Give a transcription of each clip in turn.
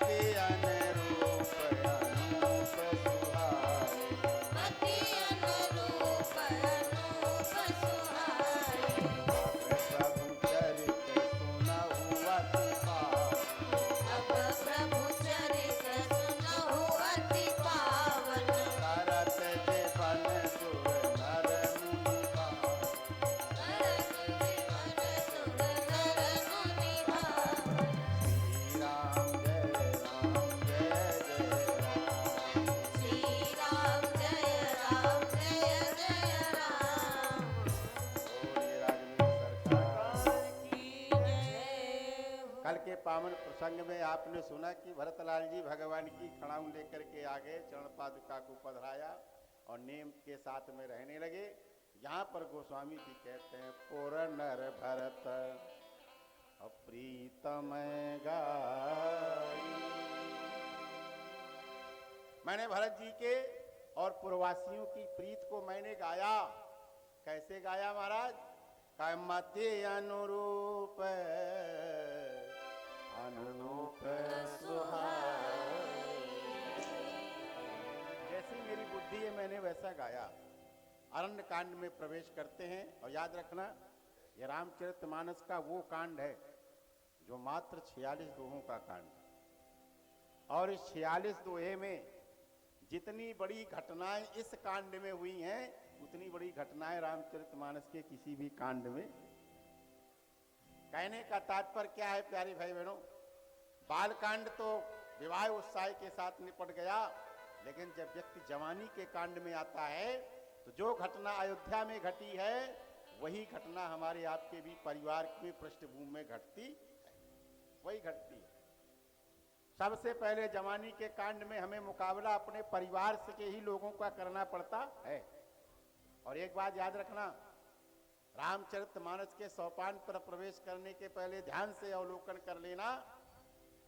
अति अनुरूप अनूप सुहाए, अति अनुरूप अनूप सुहाए। अब प्रभु चरित सुनहु अति पावन, अब प्रभु चरित सुनहु अति पावन। करत जीवन सुर नर मुनि भावन, करत जीवन सुर नर मुनि भावन। श्री राम जय राम जय जय राम। श्री राम जय राम जय जय राम। बोलिए राघवेंद्र सरकार। की जय हो। कल के पावन प्रसंग में आपने सुना कि भरतलाल जी भगवान की खड़ाऊ लेकर के आगे चरण पादुका को पधराया और नेम के साथ में रहने लगे। यहाँ पर गोस्वामी जी कहते हैं पुर नर भरत अप्रीतम गाई। मैंने भरत जी के और पूर्ववासियों की प्रीत को मैंने गाया। कैसे गाया महाराज? मति अनुरूप अनूप सुहाए। जैसी मेरी बुद्धि है मैंने वैसा गाया। अरण्य कांड में प्रवेश करते हैं और याद रखना ये रामचरितमानस का वो कांड है जो मात्र 46 दोहों का कांड है। और इस 46 दोहे में जितनी बड़ी घटनाएं इस कांड में हुई हैं उतनी बड़ी घटनाएं रामचरितमानस के किसी भी कांड में। कहने का तात्पर्य क्या है प्यारे भाई बहनों? बालकांड तो विवाह उत्साह के साथ निपट गया, लेकिन जब व्यक्ति जवानी के कांड में आता है तो जो घटना अयोध्या में घटी है वही घटना हमारे आपके भी परिवार की पृष्ठभूमि में घटती है, वही घटती है। सबसे पहले जवानी के कांड में हमें मुकाबला अपने परिवार से के ही लोगों का करना पड़ता है। और एक बात याद रखना, रामचरितमानस के सोपान पर प्रवेश करने के पहले ध्यान से अवलोकन कर लेना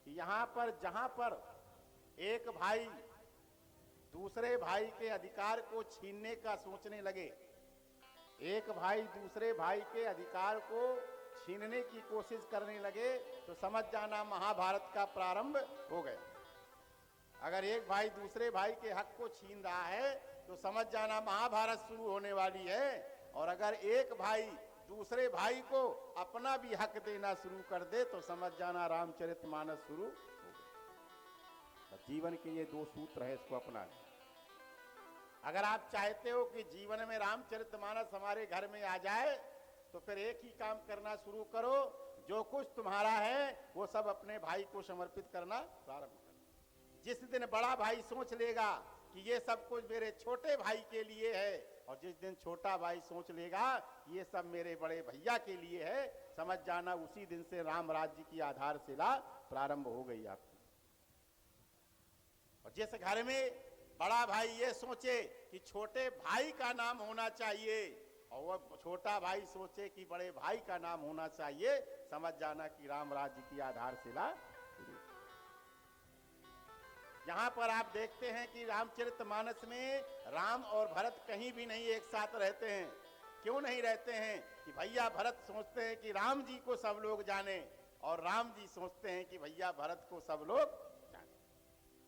कि यहाँ पर जहां पर एक भाई दूसरे भाई के अधिकार को छीनने का सोचने लगे, एक भाई दूसरे भाई के अधिकार को छीनने की कोशिश करने लगे, तो समझ जाना महाभारत का प्रारंभ हो गया। अगर एक भाई दूसरे भाई के हक को छीन रहा है तो समझ जाना महाभारत शुरू होने वाली है। और अगर एक भाई दूसरे भाई को अपना भी हक देना शुरू कर दे तो समझ जाना रामचरितमानस शुरू हो गया। तो जीवन के ये दो सूत्र है, इसको अपना। अगर आप चाहते हो कि जीवन में रामचरितमानस हमारे घर में आ जाए तो फिर एक ही काम करना शुरू करो, जो कुछ तुम्हारा है वो सब अपने भाई को समर्पित करना प्रारंभ करो। जिस दिन बड़ा भाई सोच लेगा कि ये सब कुछ मेरे छोटे भाई के लिए है, और जिस दिन छोटा भाई सोच लेगा कि ये सब मेरे बड़े भैया के लिए है, समझ जाना उसी दिन से राम राज्य की आधारशिला प्रारंभ हो गई आपकी। और जिस घर में बड़ा भाई ये सोचे कि छोटे भाई का नाम होना चाहिए और वो छोटा भाई सोचे कि बड़े भाई का नाम होना चाहिए, समझ जाना कि राम राज्य की आधारशिला। यहाँ पर आप देखते हैं कि रामचरितमानस में राम और भरत कहीं भी नहीं एक साथ रहते हैं। क्यों नहीं रहते हैं? कि भैया भरत सोचते हैं कि राम जी को सब लोग जाने, और राम जी सोचते हैं कि भैया भरत को सब लोग जाने।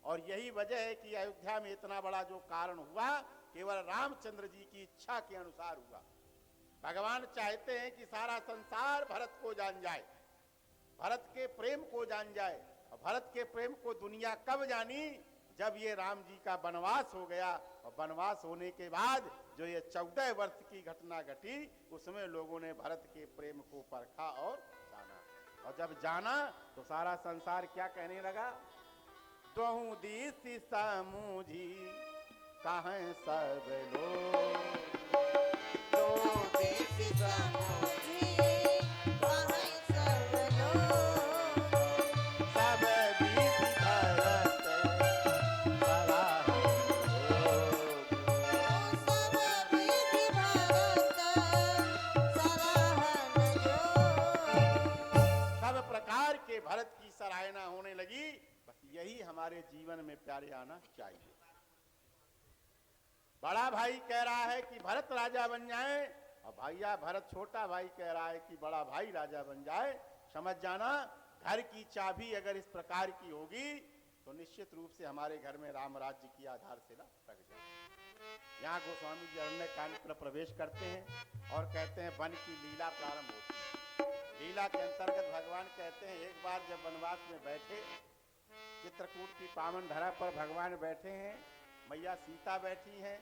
और यही वजह है कि अयोध्या में इतना बड़ा जो कारण हुआ केवल रामचंद्र जी की इच्छा के अनुसार हुआ। भगवान चाहते हैं कि सारा संसार भरत को जान जाए, भरत के प्रेम को जान जाए। और भरत के प्रेम को दुनिया कब जानी? जब ये राम जी का वनवास हो गया, और वनवास होने के बाद जो ये 14 वर्ष की घटना घटी, उसमें लोगों ने भरत के प्रेम को परखा और जाना। और जब जाना तो सारा संसार क्या कहने लगा? दोहू दिस समूझी कहें सब लोग, दो दिस समूझी कहें सब लोग। सब विधि भरत सराहन योग। सब विधि भरत सराहन योग। सब प्रकार के भरत की सराहना होने लगी। बस यही हमारे जीवन में प्यारे आना चाहिए। बड़ा भाई कह रहा है कि भरत राजा बन जाए, और भैया भरत छोटा भाई कह रहा है कि बड़ा भाई राजा बन जाए। समझ जाना घर की चाबी अगर इस प्रकार की होगी तो निश्चित रूप से हमारे घर में राम राज्य की आधारशिला रख जाए। यहाँ गोस्वामी जी अरण्य कांड पर प्रवेश करते हैं और कहते हैं वन की लीला प्रारंभ होती है। लीला के अंतर्गत भगवान कहते हैं एक बार जब वनवास में बैठे, चित्रकूट की पावन धरा पर भगवान बैठे हैं, मैया सीता बैठी हैं,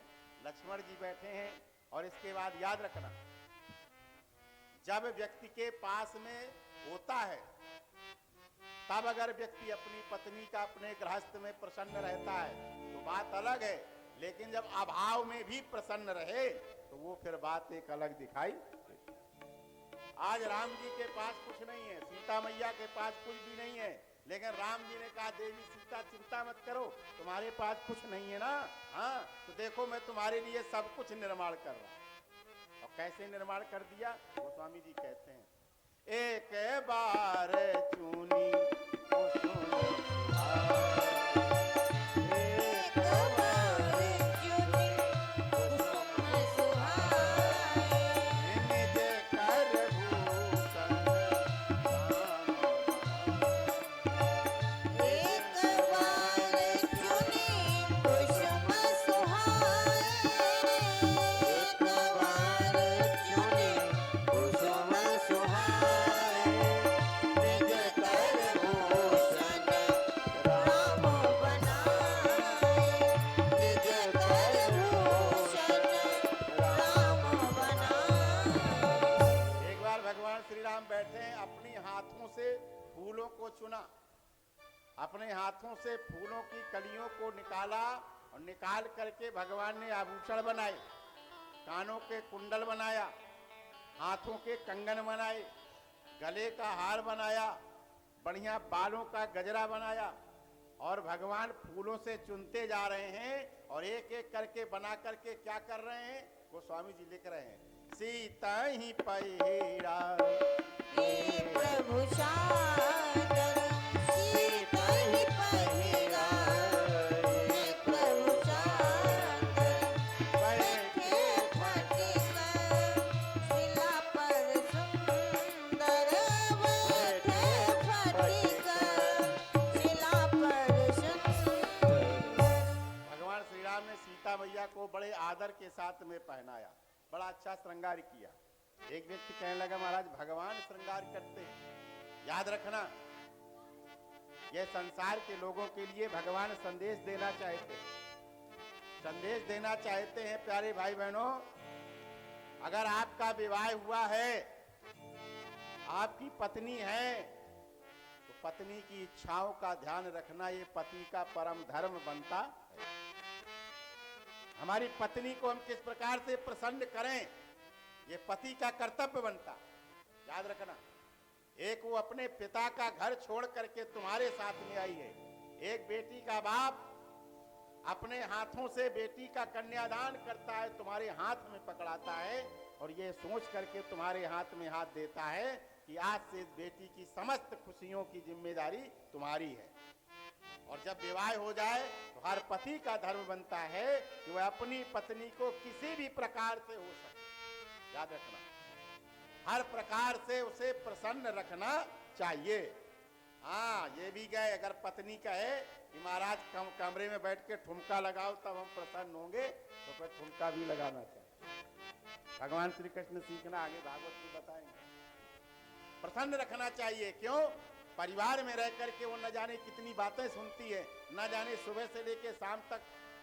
लक्ष्मण जी बैठे हैं। और इसके बाद याद रखना, जब व्यक्ति के पास में होता है तब अगर व्यक्ति अपनी पत्नी का अपने गृहस्थ में प्रसन्न रहता है तो बात अलग है, लेकिन जब अभाव में भी प्रसन्न रहे तो वो फिर बात एक अलग दिखाई देती है। आज राम जी के पास कुछ नहीं है, सीता मैया के पास कुछ भी नहीं है, लेकिन राम जी ने कहा देवी सीता चिंता मत करो, तुम्हारे पास कुछ नहीं है ना, हाँ तो देखो मैं तुम्हारे लिए सब कुछ निर्माण कर रहा हूं। और कैसे निर्माण कर दिया, गोस्वामी जी कहते हैं एक बार चुनी एक बार चुनी कुसुम सुहाए, निज कर भूषण एक बार चुनी कुसुम सुहाए, एक बार चुनी कुसुम सुहाए, निज कर भूषण राम बनाए, निज कर भूषण राम बनाए। एक बार भगवान श्री राम बैठे हैं, अपनी हाथों से फूलों को चुना, अपने हाथों से फूलों की कलियों को निकाला और निकाल करके भगवान ने आभूषण बनाए, कानों के कुंडल बनाया, हाथों के कंगन बनाए, गले का हार बनाया, बढ़िया बालों का गजरा बनाया। और भगवान फूलों से चुनते जा रहे हैं और एक एक करके बना करके क्या कर रहे हैं, गोस्वामी जी लिख रहे हैं सीता ही पहिरा हे प्रभु सादर सीता ही पहिरा, हे प्रभु सादर बैठे फटिकर शिला पर सुंदर, बैठे फटिकर शिला पर सुंदर। भगवान श्री राम ने सीता मैया को बड़े आदर के साथ में पहनाया, बड़ा अच्छा श्रृंगार किया। एक व्यक्ति कहने लगा महाराज भगवान श्रृंगार करते हैं। याद रखना, यह संसार के लोगों के लिए भगवान संदेश देना चाहते हैं, संदेश देना चाहते हैं। प्यारे भाई बहनों, अगर आपका विवाह हुआ है, आपकी पत्नी है, तो पत्नी की इच्छाओं का ध्यान रखना ये पति का परम धर्म बनता है। हमारी पत्नी को हम किस प्रकार से प्रसन्न करें, ये पति का कर्तव्य बनता। याद रखना, एक वो अपने पिता का घर छोड़ करके तुम्हारे साथ में आई है, एक बेटी का बाप अपने हाथों से बेटी का कन्यादान करता है, तुम्हारे हाथ में पकड़ाता है और ये सोच करके तुम्हारे हाथ में हाथ देता है कि आज से इस बेटी की समस्त खुशियों की जिम्मेदारी तुम्हारी है। और जब विवाह हो जाए तो हर पति का धर्म बनता है कि वह अपनी पत्नी को किसी भी प्रकार से हो सके, याद रखना, हर प्रकार से उसे प्रसन्न रखना चाहिए। हाँ, ये भी गए, अगर पत्नी कहे कि महाराज कमरे में बैठ के ठुमका लगाओ तब हम प्रसन्न होंगे, तो फिर ठुमका भी लगाना चाहिए। भगवान श्री कृष्ण सीखना आगे भागवत में बताएंगे। प्रसन्न रखना चाहिए, क्यों? परिवार में रह करके वो न जाने कितनी बातें सुनती है, न जाने सुबह से लेके शाम तक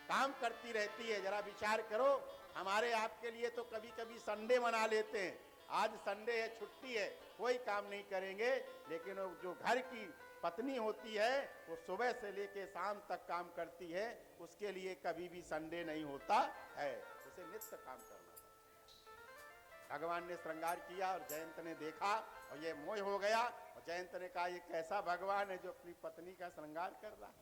काम करती रहती है। जरा विचार करो, हमारे आपके लिए तो कभी कभी संडे मना लेते हैं, आज संडे है, छुट्टी है, कोई काम नहीं करेंगे, लेकिन जो घर की पत्नी होती है वो सुबह से लेके शाम तक काम करती है, उसके लिए कभी भी संडे नहीं होता है, उसे नित्य काम करना पड़ता है। भगवान ने श्रृंगार किया और जयंत ने देखा और ये मोह हो गया और जयंत ने कहा ये कैसा भगवान है जो अपनी पत्नी का श्रृंगार कर रहा है।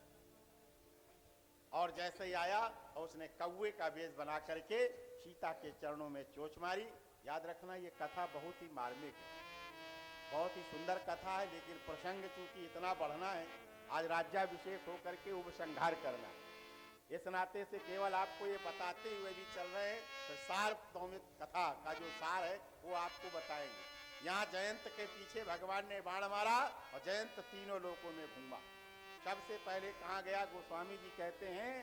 और जैसे ही आया और उसने कौवे का वेश बना करके सीता के चरणों में चोंच मारी। याद रखना, ये कथा बहुत ही मार्मिक है, बहुत ही सुंदर कथा है, लेकिन प्रसंग चूंकि इतना बढ़ना है, आज राज्याभिषेक होकर के उपसंहार करना है, इस नाते से केवल आपको ये बताते हुए भी चल रहे हैं, तो सार्वभौमिक कथा का जो सार है वो आपको बताएंगे। यहाँ जयंत के पीछे भगवान ने बाण मारा और जयंत तीनों लोकों में घूमा, सबसे पहले कहाँ गया? गोस्वामी जी कहते हैं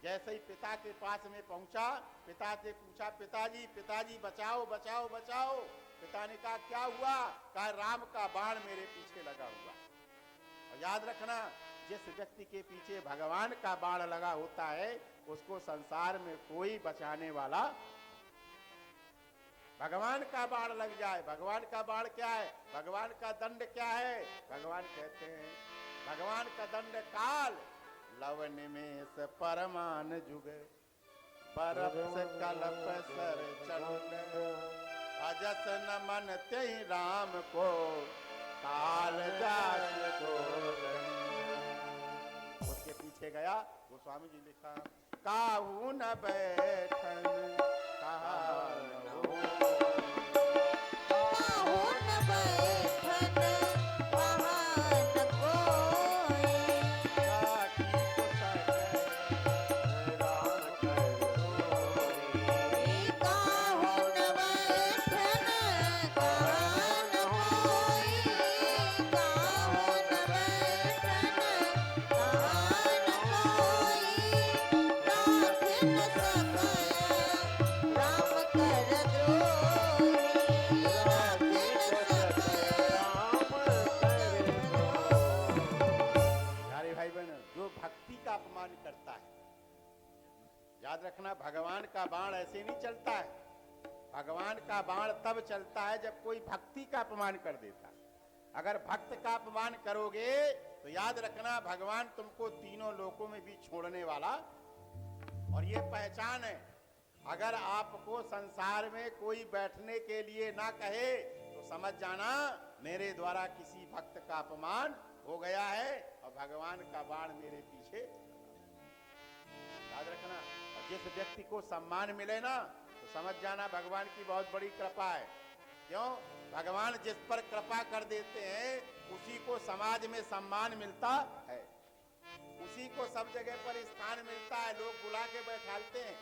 जैसे ही पिता के पास में पहुंचा, पिता से पूछा, पिताजी पिताजी बचाओ बचाओ बचाओ। पिता ने कहा क्या हुआ? कहा राम का बाण मेरे पीछे लगा हुआ। और याद रखना, जिस व्यक्ति के पीछे भगवान का बाण लगा होता है उसको संसार में कोई बचाने वाला। भगवान का बाण लग जाए, भगवान का बाण क्या है? भगवान का दंड क्या है? भगवान कहते हैं भगवान का दंड काल लव निमेष परमान जुग बरफ से कलप सर चंड अजस न मन ते राम को काल जास को। उसके पीछे गया, गोस्वामी जी लिखा काहू न बैठन कहा न हो। काहू न बैठन कहा न कोई। काठी को सके राम कर काहू न बैठन कहा न कोई। काहू न बैठन कहा न कोई। राख न सकय राम कर द्रोही। राख न सकय राम कर द्रोही। प्यारे भाई बहन, जो भक्ति का अपमान करता है, याद रखना भगवान का बाण ऐसे नहीं चलता है। भगवान का बाण तब चलता है जब कोई भक्ति का अपमान कर देता है। अगर भक्त का अपमान करोगे तो याद रखना भगवान तुमको तीनों लोकों में भी छोड़ने वाला। और ये पहचान है, अगर आपको संसार में कोई बैठने के लिए ना कहे तो समझ जाना मेरे द्वारा किसी भक्त का अपमान हो गया है और भगवान का बाण मेरे पीछे। याद रखना, और जिस व्यक्ति को सम्मान मिले ना तो समझ जाना भगवान की बहुत बड़ी कृपा है। क्यों? भगवान जिस पर कृपा कर देते हैं उसी को समाज में सम्मान मिलता है, उसी को सब जगह पर स्थान मिलता है, लोग बुला के बैठाते हैं।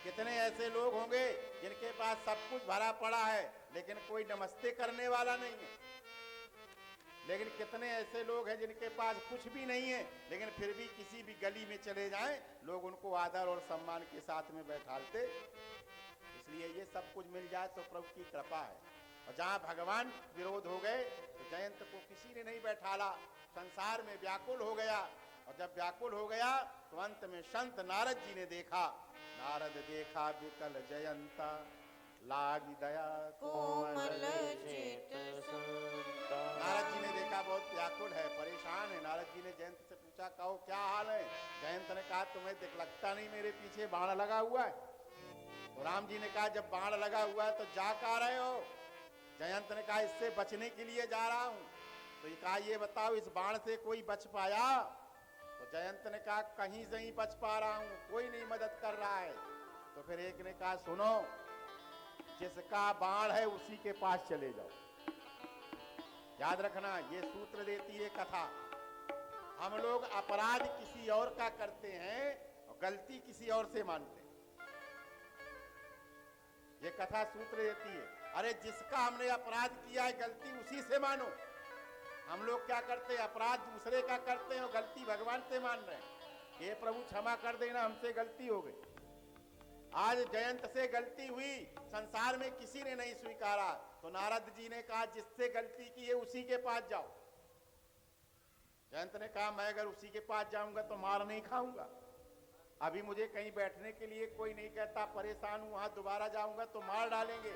कितने ऐसे लोग होंगे जिनके पास सब कुछ भरा पड़ा है लेकिन कोई नमस्ते करने वाला नहीं है। लेकिन कितने ऐसे लोग हैं जिनके पास कुछ भी नहीं है लेकिन फिर भी किसी भी गली में चले जाएं लोग उनको आदर और सम्मान के साथ में बैठाते। इसलिए ये सब कुछ मिल जाए तो प्रभु की कृपा है। और जहाँ भगवान विरोध हो गए तो जयंत को किसी ने नहीं बैठाला, संसार में व्याकुल हो गया। और जब व्याकुल हो गया तो अंत में संत नारद जी ने देखा। नारद देखा विकल जयंता लागी दया कोमल चित संता। नारद जी ने देखा बहुत व्याकुल है, परेशान है। नारद जी ने जयंत से पूछा कहो क्या हाल है? जयंत ने कहा तुम्हें लगता नहीं मेरे पीछे बाण लगा हुआ है? तो राम जी ने कहा जब बाण लगा हुआ है तो जा कहाँ रहे हो? जयंत ने कहा इससे बचने के लिए जा रहा हूं। तो ये कहा ये बताओ इस बाण से कोई बच पाया? तो जयंत ने कहा कहीं से ही बच पा रहा हूं, कोई नहीं मदद कर रहा है। तो फिर एक ने कहा सुनो, जिसका बाण है उसी के पास चले जाओ। याद रखना ये सूत्र देती है कथा। हम लोग अपराध किसी और का करते हैं और गलती किसी और से मानते हैं। ये कथा सूत्र देती है, अरे जिसका हमने अपराध किया है गलती उसी से मानो। हम लोग क्या करते हैं? अपराध दूसरे का करते हैं और गलती भगवान से मान रहे हैं। ये प्रभु क्षमा कर देना, हमसे गलती हो गई। आज जयंत से गलती हुई, संसार में किसी ने नहीं स्वीकारा, तो नारद जी ने कहा जिससे गलती की है उसी के पास जाओ। जयंत ने कहा मैं अगर उसी के पास जाऊंगा तो मार नहीं खाऊंगा। अभी मुझे कहीं बैठने के लिए कोई नहीं कहता, परेशान हूं, वहां दोबारा जाऊंगा तो मार डालेंगे।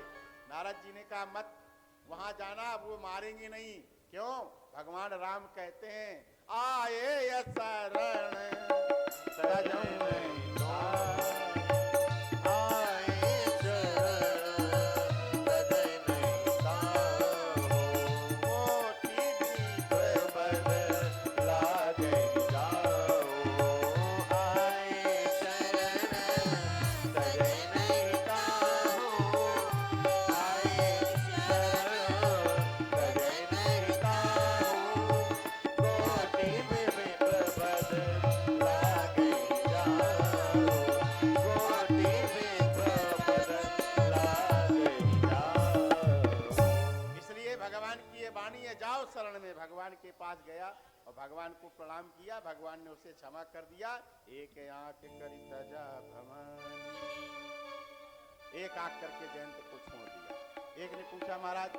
नारद जी ने कहा मत वहां जाना, वो मारेंगे नहीं। क्यों? भगवान राम कहते हैं आए शरण सजन भगवान के पास गया और भगवान को प्रणाम किया। भगवान ने उसे क्षमा कर दिया। एक आंख करी तजा भवानी, एक आंख करके जयंत को छोड़ दिया। एक ने पूछा महाराज,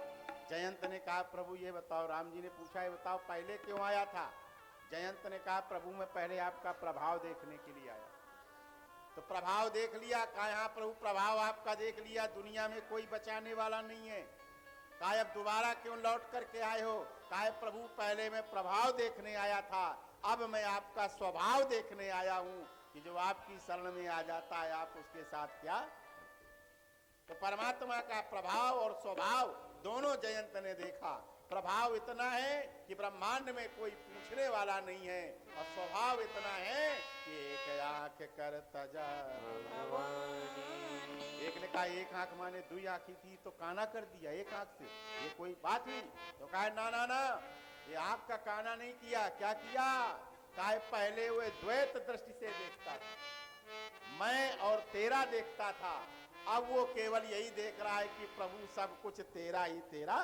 जयंत ने कहा प्रभु ये बताओ, राम जी ने पूछा ये बताओ पहले क्यों आया था? जयंत ने कहा प्रभु मैं पहले आपका प्रभाव देखने के लिए आया। तो प्रभाव देख लिया? कहा यहाँ प्रभु प्रभाव आपका देख लिया, दुनिया में कोई बचाने वाला नहीं है। कहा अब दोबारा क्यों लौट करके आए हो? कहा प्रभु पहले मैं प्रभाव देखने आया था, अब मैं आपका स्वभाव देखने आया हूं कि जो आपकी शरण में आ जाता है आप उसके साथ क्या। तो परमात्मा का प्रभाव और स्वभाव दोनों जयंत ने देखा। प्रभाव इतना है कि ब्रह्मांड में कोई पूछने वाला नहीं है, और स्वभाव इतना है कि एक आंख कर तजा भवानी। एक ने कहा एक आंख माने दुई आंखी थी तो काना कर दिया एक आंख से, ये कोई बात हुई? तो कहा ना ना ना, ये आंख का काना नहीं किया। क्या किया? कहा पहले वो द्वैत दृष्टि से देखता था, मैं और तेरा देखता था, अब वो केवल यही देख रहा है कि प्रभु सब कुछ तेरा ही तेरा।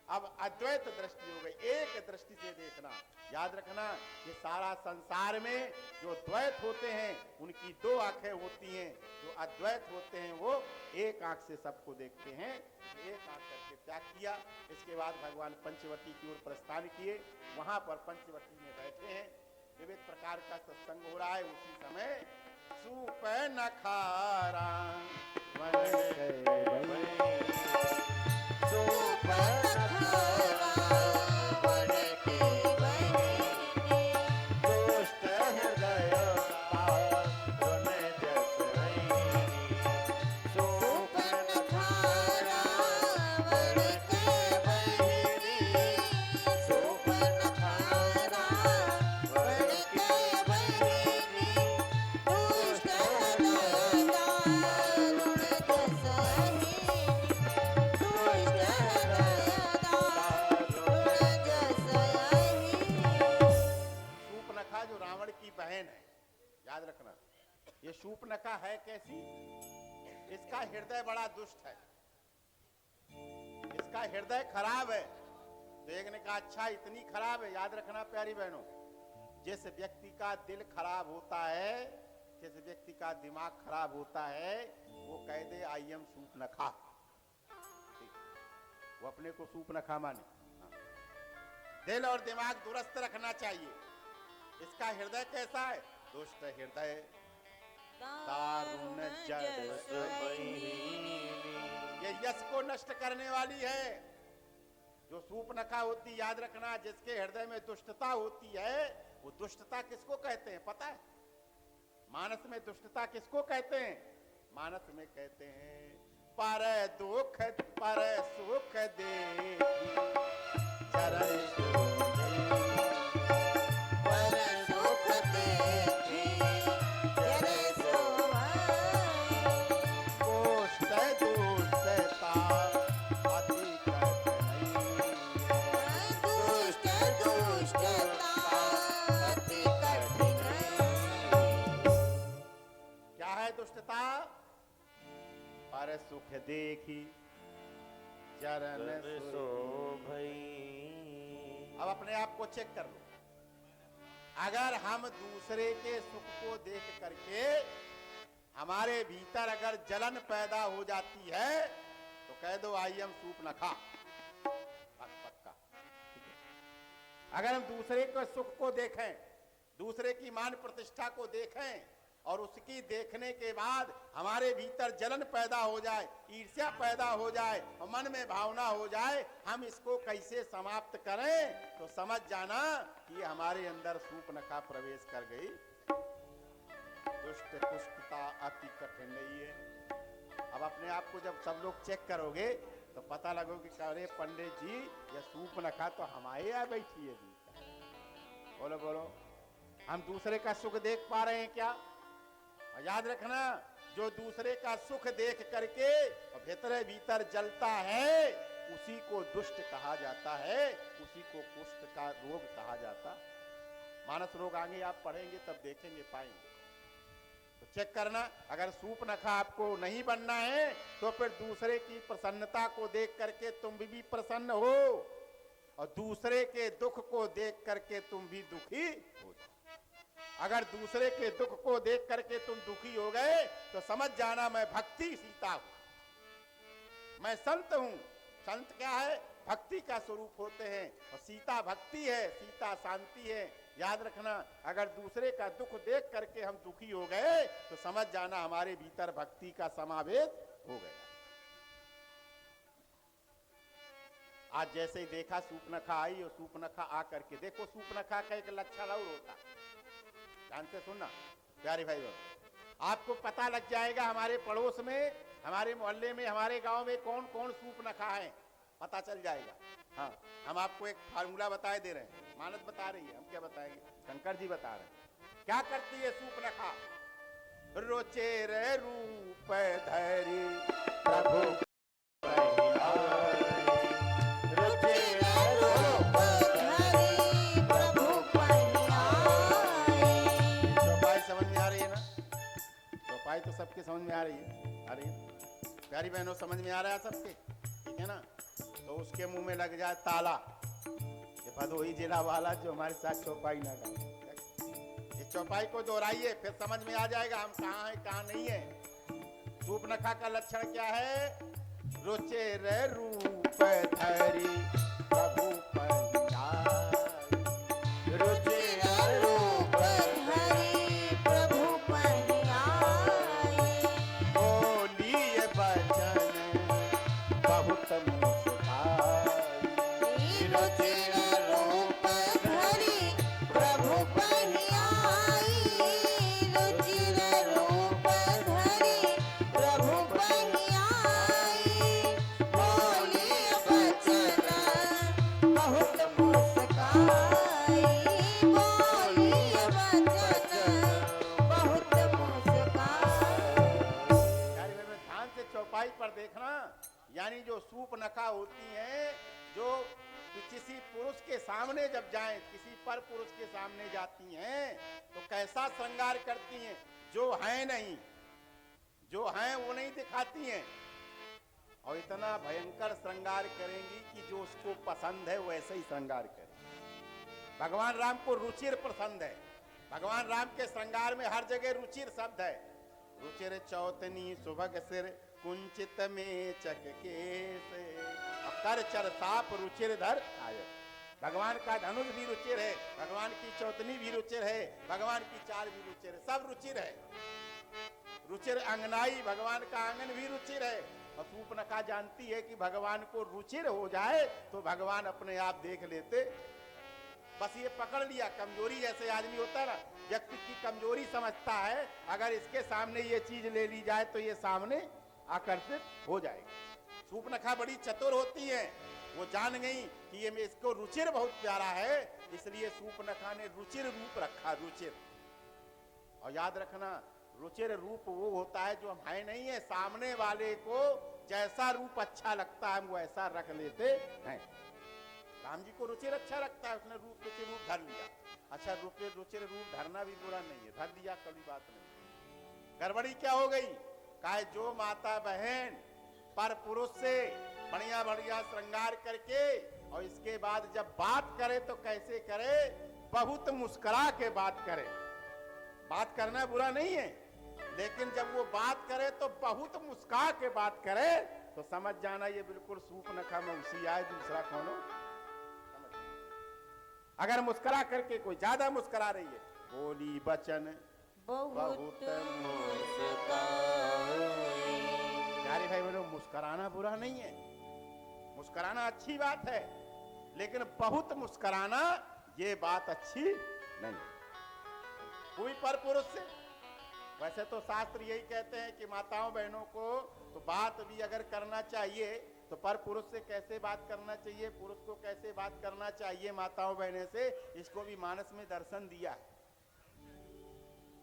अब अद्वैत दृष्टि हो गई, एक दृष्टि से देखना। याद रखना कि सारा संसार में जो द्वैत होते हैं उनकी दो आंखें होती हैं, जो अद्वैत होते हैं वो एक आंख से सबको देखते हैं। एक आंख करके त्याग किया। इसके बाद भगवान पंचवटी की ओर प्रस्थान किए। वहां पर पंचवटी में बैठे हैं, विविध प्रकार का सत्संग हो रहा है। उसी समय सूप नखारा ये शूर्पणखा है कैसी? इसका हृदय बड़ा दुष्ट है, इसका हृदय खराब है। तो एक ने कहा अच्छा इतनी खराब है? याद रखना प्यारी बहनों, जिस व्यक्ति का दिल खराब होता है, जिस व्यक्ति का दिमाग खराब होता है, वो कह दे आई एम शूर्पणखा, वो अपने को शूर्पणखा माने। दिल और दिमाग दुरुस्त रखना चाहिए। इसका हृदय कैसा है? दुष्ट हृदय दारुण जस ये यश को नष्ट करने वाली है। जो शूर्पणखा होती, याद रखना, जिसके हृदय में दुष्टता होती है, वो दुष्टता किसको कहते हैं पता है? मानस में दुष्टता किसको कहते हैं? मानस में कहते हैं पर दुख पर सुख दे पर सुख देखी चरण शोभई। अब अपने आप को चेक कर लो। अगर हम दूसरे के सुख को देख करके हमारे भीतर अगर जलन पैदा हो जाती है तो कह दो आई एम शूर्पणखा, पक्का। अगर हम दूसरे के सुख को देखें, दूसरे की मान प्रतिष्ठा को देखें और उसकी देखने के बाद हमारे भीतर जलन पैदा हो जाए, ईर्ष्या पैदा हो जाए और मन में भावना हो जाए, हम इसको कैसे समाप्त करें? तो समझ जाना कि हमारे अंदर शूर्पणखा प्रवेश कर गई। दुष्ट कुष्ठता अति कठिन नहीं है। अब अपने आप को जब सब लोग चेक करोगे तो पता लगोगे कि अरे पंडित जी ये शूर्पणखा तो हमारे यहाँ बैठी है। बोलो बोलो, हम दूसरे का सुख देख पा रहे हैं क्या? याद रखना, जो दूसरे का सुख देख करके भीतर भीतर जलता है उसी को दुष्ट कहा जाता है, उसी को कुष्ठ का रोग कहा जाता। मानस रोग आगे आप पढ़ेंगे तब देखेंगे पाएंगे। तो चेक करना, अगर शूर्पणखा आपको नहीं बनना है तो फिर दूसरे की प्रसन्नता को देख करके तुम भी प्रसन्न हो और दूसरे के दुख को देख करके तुम भी दुखी हो जाओ। अगर दूसरे के दुख को देख करके तुम दुखी हो गए तो समझ जाना मैं भक्ति सीता हूं, मैं संत हूं। संत क्या है? भक्ति का स्वरूप होते हैं, और सीता भक्ति है, सीता शांति है। याद रखना, अगर दूसरे का दुख देख करके हम दुखी हो गए तो समझ जाना हमारे भीतर भक्ति का समावेश हो गया। आज जैसे ही देखा सूपनखा आई, और सूपनखा आकर के देखो, सूपनखा का एक लक्षण और होता है, ध्यान से सुनना प्यारे भाई बहन, आपको पता लग जाएगा हमारे पड़ोस में, हमारे मोहल्ले में, हमारे गांव में कौन कौन सूपनखा है, पता चल जाएगा। हाँ, हम आपको एक फार्मूला बताए दे रहे हैं, मानस बता रही है, हम क्या बताएंगे, शंकर जी बता रहे हैं। क्या करती है सूपनखा? रोचे रे रूप धरी प्रभु तो सबके समझ में आ रही है, आ रही है प्यारी बहनों, समझ में आ रहा है सबके, ठीक है ना? तो उसके मुंह में लग जाए ताला, ये भदोही जिला वाला जो हमारे साथ चौपाई ना गाए, ये चौपाई को दोहराइए, फिर समझ में आ जाएगा हम कहाँ हैं कहाँ नहीं है। सूपनखा का लक्षण क्या है? रुचे रे रूप धरी प्रभु पर देखना, यानी जो सूपनखा होती हैं, जो किसी पुरुष के सामने जब जाएं, किसी पर पुरुष के सामने जाती हैं तो कैसा श्रृंगार करती हैं? जो है नहीं, जो हैं वो नहीं दिखाती हैं, और इतना भयंकर श्रृंगार करेंगी कि जो उसको पसंद है वैसे ही श्रृंगार करें। भगवान राम को रुचिर पसंद है, भगवान राम के श्रृंगार में हर जगह रुचिर शब्द है। रुचिर चौतनी सुभग सिर कुंचित में चक केस, कर चर साप रुचिर धर आय। भगवान का धनुष भी रुचिर है, भगवान की चौतनी भी रुचिर है, भगवान की चाल भी रुचिर है, सब रुचिर है। रुचिर अंगनाई, भगवान का आंगन भी रुचिर है। और सूपनखा जानती है कि भगवान को रुचिर हो जाए तो भगवान अपने आप देख लेते, बस ये पकड़ लिया। कमजोरी जैसे आदमी होता है ना, व्यक्ति की कमजोरी समझता है, अगर इसके सामने ये चीज ले ली जाए तो ये सामने आकर्षित हो जाएगी। सूपनखा बड़ी चतुर होती है, वो जान गई कि ये इसको रुचिर बहुत प्यारा है, इसलिए सूपनखा ने रुचिर रूप रखा, रुचिर। और याद रखना, रुचिर रूप वो होता है जो है नहीं है, सामने वाले को जैसा रूप अच्छा लगता है वो ऐसा रख लेते हैं। राम जी को रुचिर अच्छा लगता है, उसने रुचिर रूप धर लिया। अच्छा, रुचिर रूप धरना भी बुरा नहीं है, धर दिया, कभी बात नहीं। गड़बड़ी क्या हो गई? कहा जो माता बहन पर पुरुष से बढ़िया बढ़िया श्रृंगार करके और इसके बाद जब बात करे तो कैसे करे? बहुत मुस्कुरा के बात करे। बात करना बुरा नहीं है, लेकिन जब वो बात करे तो बहुत मुस्कुरा के बात करे तो समझ जाना ये बिल्कुल सूपनखा मौसी आए, दूसरा कौन हो। अगर मुस्कुरा करके कोई ज्यादा मुस्कुरा रही है, बोली बचन बहुत प्यारे भाई बहनों, मुस्कुराना बुरा नहीं है, मुस्कुराना अच्छी बात है, लेकिन बहुत मुस्कुराना ये बात अच्छी नहीं है। कोई पर पुरुष से, वैसे तो शास्त्र यही कहते हैं कि माताओं बहनों को तो बात भी अगर करना चाहिए तो पर पुरुष से कैसे बात करना चाहिए, पुरुष को कैसे बात करना चाहिए माताओं बहने से, इसको भी मानस में दर्शन दिया है।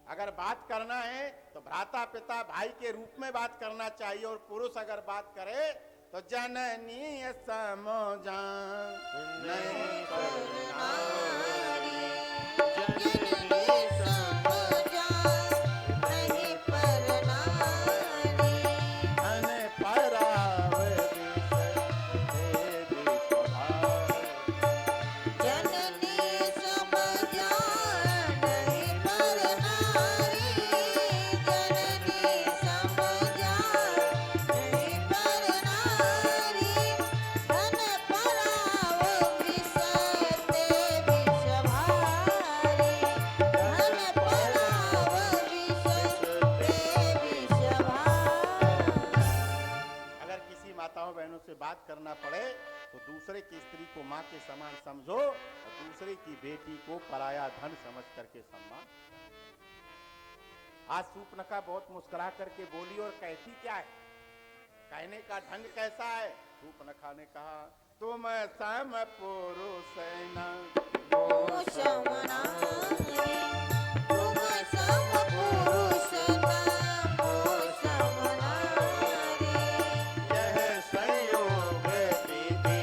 अगर बात करना है तो भ्राता पिता भाई के रूप में बात करना चाहिए, और पुरुष अगर बात करे तो जननी समझान नहीं दूसरे की स्त्री को मां के समान समझो और दूसरे की बेटी को पराया धन समझ करके सम्मान। आज सूर्पनखा बहुत मुस्कुरा करके बोली और कहती क्या है, कहने का ढंग कैसा है। सूर्पनखा ने कहा, तुम सम पुरुष न ओ समनारी, तुम सम पुरुष न ओ समनारी। यह संयोग विधि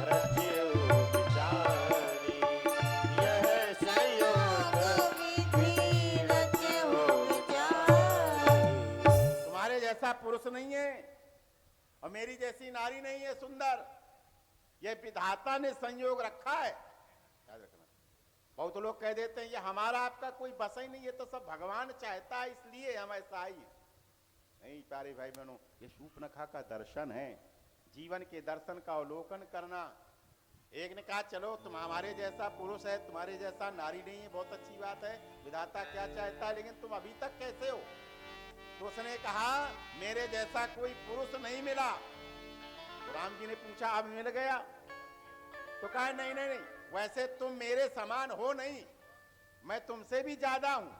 रच्यो विचारी। यह संयोग विधि रच्यो विचारी। तुम्हारे जैसा पुरुष नहीं है और मेरी जैसी नारी नहीं है सुंदर, यह विधाता ने संयोग रखा है, याद रखना। बहुत लोग कह देते हैं ये हमारा आपका कोई बस ही नहीं है, तो सब भगवान चाहता है इसलिए हम ऐसा ही है। नहीं प्यारे भाई बहनों, ये शूर्पणखा का दर्शन है, जीवन के दर्शन का अवलोकन करना। एक ने कहा चलो तुम हमारे जैसा पुरुष है, तुम्हारे जैसा नारी नहीं है, बहुत अच्छी बात है, विधाता क्या चाहता है, लेकिन तुम अभी तक कैसे हो। तो उसने कहा मेरे जैसा कोई पुरुष नहीं मिला। तो राम जी ने पूछा अब मिल गया। तो कहा नहीं नहीं नहीं, वैसे तुम मेरे समान हो नहीं, मैं तुमसे भी ज्यादा हूं,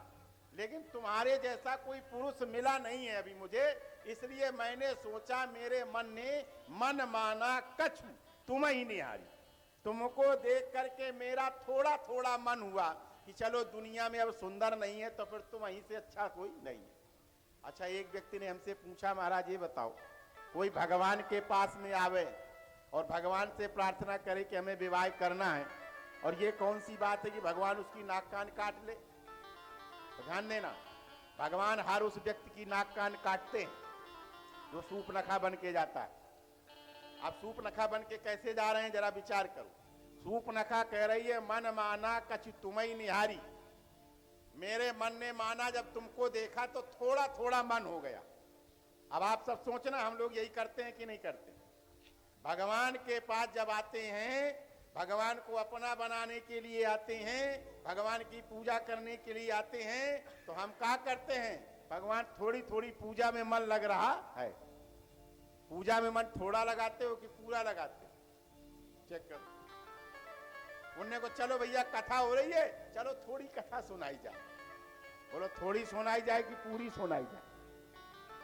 लेकिन तुम्हारे जैसा कोई पुरुष मिला नहीं है अभी मुझे, इसलिए मैंने सोचा मेरे मन ने मन माना कछु तुम ही निहारी। तुमको देख करके मेरा थोड़ा थोड़ा मन हुआ कि चलो दुनिया में अब सुंदर नहीं है तो फिर तुम ही से अच्छा कोई नहीं है। अच्छा, एक व्यक्ति ने हमसे पूछा महाराज ये बताओ, कोई भगवान के पास में आवे और भगवान से प्रार्थना करे कि हमें विवाह करना है, और ये कौन सी बात है कि भगवान उसकी नाक कान काट ले। तो ध्यान देना, भगवान हर उस व्यक्ति की नाक कान काटते हैं जो शूर्पणखा बन के जाता है। अब शूर्पणखा बन के कैसे जा रहे हैं जरा विचार करो। शूर्पणखा कह रही है मन माना कछु तुम्हें निहारी, मेरे मन ने माना जब तुमको देखा तो थोड़ा थोड़ा मन हो गया। अब आप सब सोचना हम लोग यही करते हैं कि नहीं करते। भगवान के पास जब आते हैं, भगवान को अपना बनाने के लिए आते हैं, भगवान की पूजा करने के लिए आते हैं, तो हम क्या करते हैं, भगवान थोड़ी थोड़ी पूजा में मन लग रहा है, पूजा में मन थोड़ा लगाते हो कि पूरा लगाते हो, चेक करो। उनने को चलो भैया कथा हो रही है, चलो थोड़ी कथा सुनाई जाए। बोलो थोड़ी सुनाई जाए कि पूरी सुनाई जाए।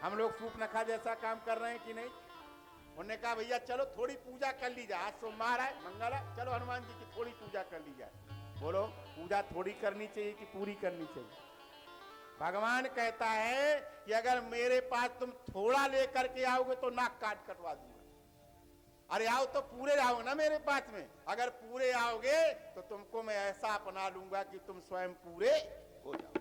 हम लोग शूर्पणखा जैसा काम कर रहे हैं कि नहीं। उन्होंने कहा भैया चलो थोड़ी पूजा कर ली जाए, आज सोमवार है, मंगल है, चलो हनुमान जी की थोड़ी पूजा कर ली जाए। बोलो पूजा थोड़ी करनी चाहिए कि पूरी करनी चाहिए। भगवान कहता है कि अगर मेरे पास तुम थोड़ा लेकर के आओगे तो नाक काट कटवा दूंगा। अरे आओ तो पूरे आओ ना मेरे पास में, अगर पूरे आओगे तो तुमको मैं ऐसा अपना लूंगा कि तुम स्वयं पूरे हो जाओ।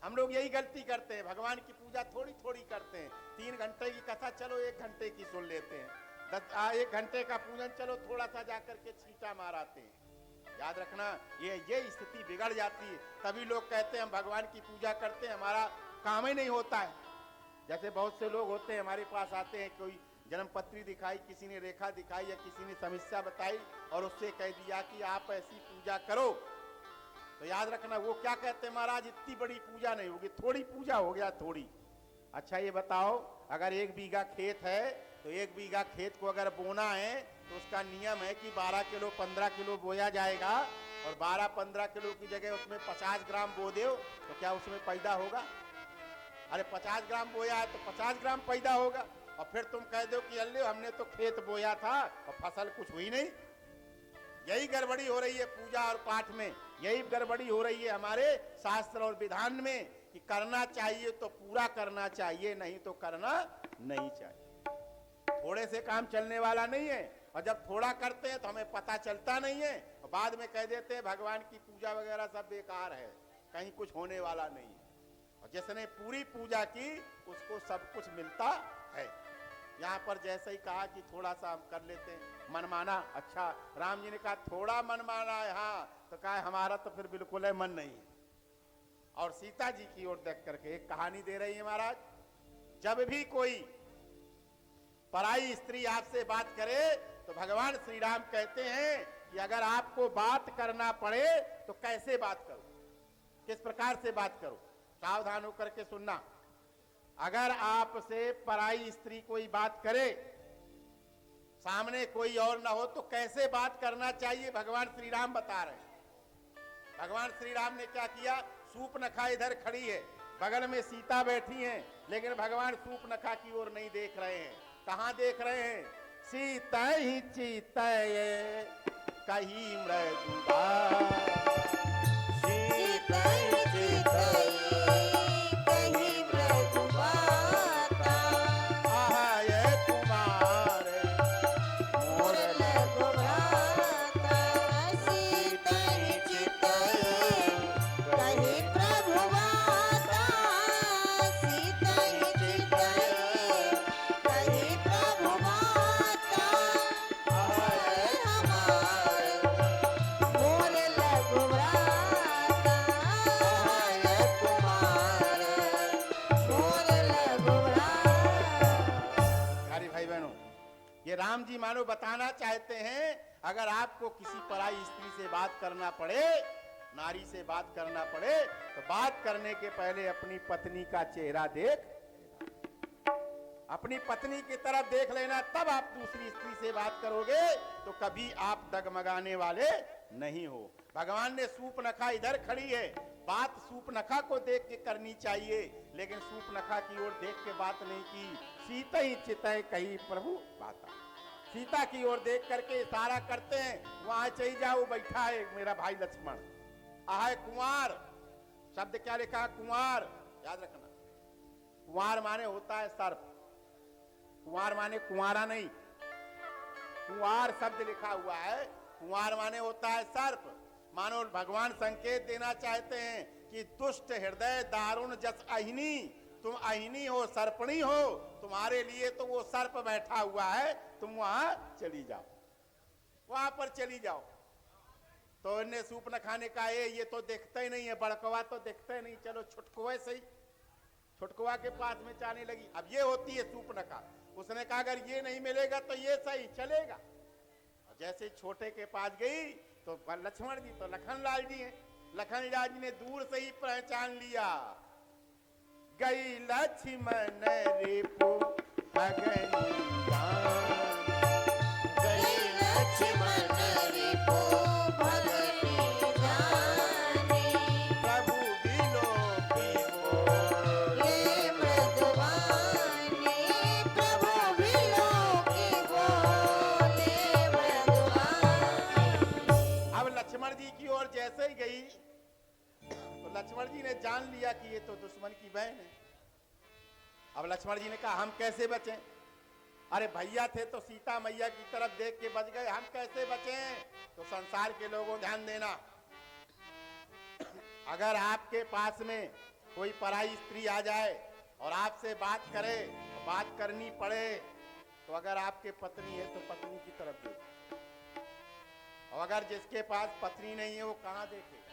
हम लोग यही गलती करते हैं, भगवान की पूजा थोड़ी थोड़ी करते हैं। 3 घंटे की कथा चलो 1 घंटे की सुन लेते हैं, 1 घंटे का पूजन चलो थोड़ा सा जाकर के छींटा माराते हैं। याद रखना ये स्थिति बिगड़ जाती है। तभी लोग कहते हैं हम भगवान की पूजा करते हैं, हमारा काम ही नहीं होता है। जैसे बहुत से लोग होते हैं हमारे पास आते हैं, कोई जन्म पत्री दिखाई, किसी ने रेखा दिखाई या किसी ने समस्या बताई और उससे कह दिया कि आप ऐसी पूजा करो, तो याद रखना वो क्या कहते हैं, महाराज इतनी बड़ी पूजा नहीं होगी, थोड़ी पूजा हो गया थोड़ी। अच्छा ये बताओ, अगर 1 बीघा खेत है तो 1 बीघा खेत को अगर बोना है तो उसका नियम है कि 12 किलो 15 किलो बोया जाएगा, और 12-15 किलो की जगह उसमें 50 ग्राम बो दो तो क्या उसमें पैदा होगा। अरे 50 ग्राम बोया है तो 50 ग्राम पैदा होगा, और फिर तुम कह दो कि अल्ले हमने तो खेत बोया था और फसल कुछ हुई नहीं। यही गड़बड़ी हो रही है पूजा और पाठ में, यही गड़बड़ी हो रही है हमारे शास्त्र और विधान में कि करना चाहिए तो पूरा करना चाहिए, नहीं तो करना नहीं चाहिए। थोड़े से काम चलने वाला नहीं है, और जब थोड़ा करते हैं तो हमें पता चलता नहीं है, और बाद में कह देते हैं भगवान की पूजा वगैरह सब बेकार है, कहीं कुछ होने वाला नहीं है। और जिसने पूरी पूजा की उसको सब कुछ मिलता है। यहाँ पर जैसे ही कहा कि थोड़ा सा हम कर लेते हैं मनमाना। अच्छा, राम जी ने कहा थोड़ा मनमाना है, हाँ, तो कहा हमारा तो फिर बिल्कुल है मन नहीं। और सीता जी की ओर देख करके एक कहानी दे रही है महाराज, जब भी कोई पराई स्त्री आपसे बात करे तो भगवान श्री राम कहते हैं कि अगर आपको बात करना पड़े तो कैसे बात करो, किस प्रकार से बात करो, सावधान होकर के सुनना। अगर आपसे पराई स्त्री कोई बात करे, सामने कोई और ना हो तो कैसे बात करना चाहिए, भगवान श्री राम बता रहे हैं। भगवान श्री राम ने क्या किया, सूर्पनखा इधर खड़ी है, बगल में सीता बैठी हैं, लेकिन भगवान सूर्पनखा की ओर नहीं देख रहे हैं। कहां देख रहे हैं? सीता ही चितये कही मृदुबा, सीता ही चितये कही मृदुबाता, आय कुमार मोर लघु भ्राता। सीता ही चितये कही प्रभुबाता, सीता ही चितये कही प्रभुबाता। आय हमार मोर लघु भ्राता, आय कुमार मोर लघु भ्राता। प्यारे भाई बहनों, ये राम जी मानो बताना चाहते हैं, अगर आपको किसी पराई स्त्री से बात करना पड़े, नारी से बात करना पड़े, तो बात करने के पहले अपनी पत्नी का चेहरा देख, अपनी पत्नी की तरफ देख लेना, तब आप दूसरी स्त्री से बात करोगे तो कभी आप डगमगाने वाले नहीं हो। भगवान ने सूर्पनखा इधर खड़ी है, बात सूर्पनखा को देख के करनी चाहिए, लेकिन सूर्पनखा की ओर देख के बात नहीं की। सीता ही चितय कही प्रभु बाता, सीता की ओर देख करके इशारा करते हैं, वहां चली जाओ, बैठा है मेरा भाई लक्ष्मण। आह कुंवार शब्द क्या लिखा है? कुंवार, याद रखना, कुंवार माने होता है सर्प, कुंवार माने कुंवारा नहीं, कुंवार शब्द लिखा हुआ है, कुंवार माने होता है सर्प। मानो भगवान संकेत देना चाहते हैं कि दुष्ट हृदय दारुण जस अहिनी, तुम अहिनी हो, सर्पणी हो, तुम्हारे लिए तो वो सर्प बैठा हुआ है, तुम वहां चली जाओ, वहां पर चली जाओ। तो इन्हें सूर्पनखा ने कहा, ये तो देखता ही नहीं है, बड़कवा तो देखता ही नहीं, चलो छुटकुआ सही। छुटकुआ के पास में जाने लगी। अब ये होती है सूर्पनखा। उसने कहा अगर ये नहीं मिलेगा तो ये सही चलेगा। जैसे छोटे के पास गई तो लक्ष्मण जी तो लखन लाल जी हैं, लखन लाल जी ने दूर से ही पहचान लिया। गई लक्ष्मण रिपु अगनी जान, गई लक्ष्मण रिपु भगनी जाने, प्रभु बिलोकी बोले मृदुवाने, प्रभु बिलोकी बोले मृदुवाने। अब लक्ष्मण जी की ओर जैसे ही गई तो लक्ष्मण जी ने जान लिया कि ये तो दुश्मन की बहन है। अब लक्ष्मण जी ने कहा हम कैसे बचें? अरे भैया थे तो सीता मैया की तरफ देख के बच गए, हम कैसे बचें? तो संसार के लोगों ध्यान देना, अगर आपके पास में कोई पराई स्त्री आ जाए और आपसे बात करे, बात करनी पड़े, तो अगर आपके पत्नी है तो पत्नी की तरफ देखो, और अगर जिसके पास पत्नी नहीं है वो कहां देखेगा?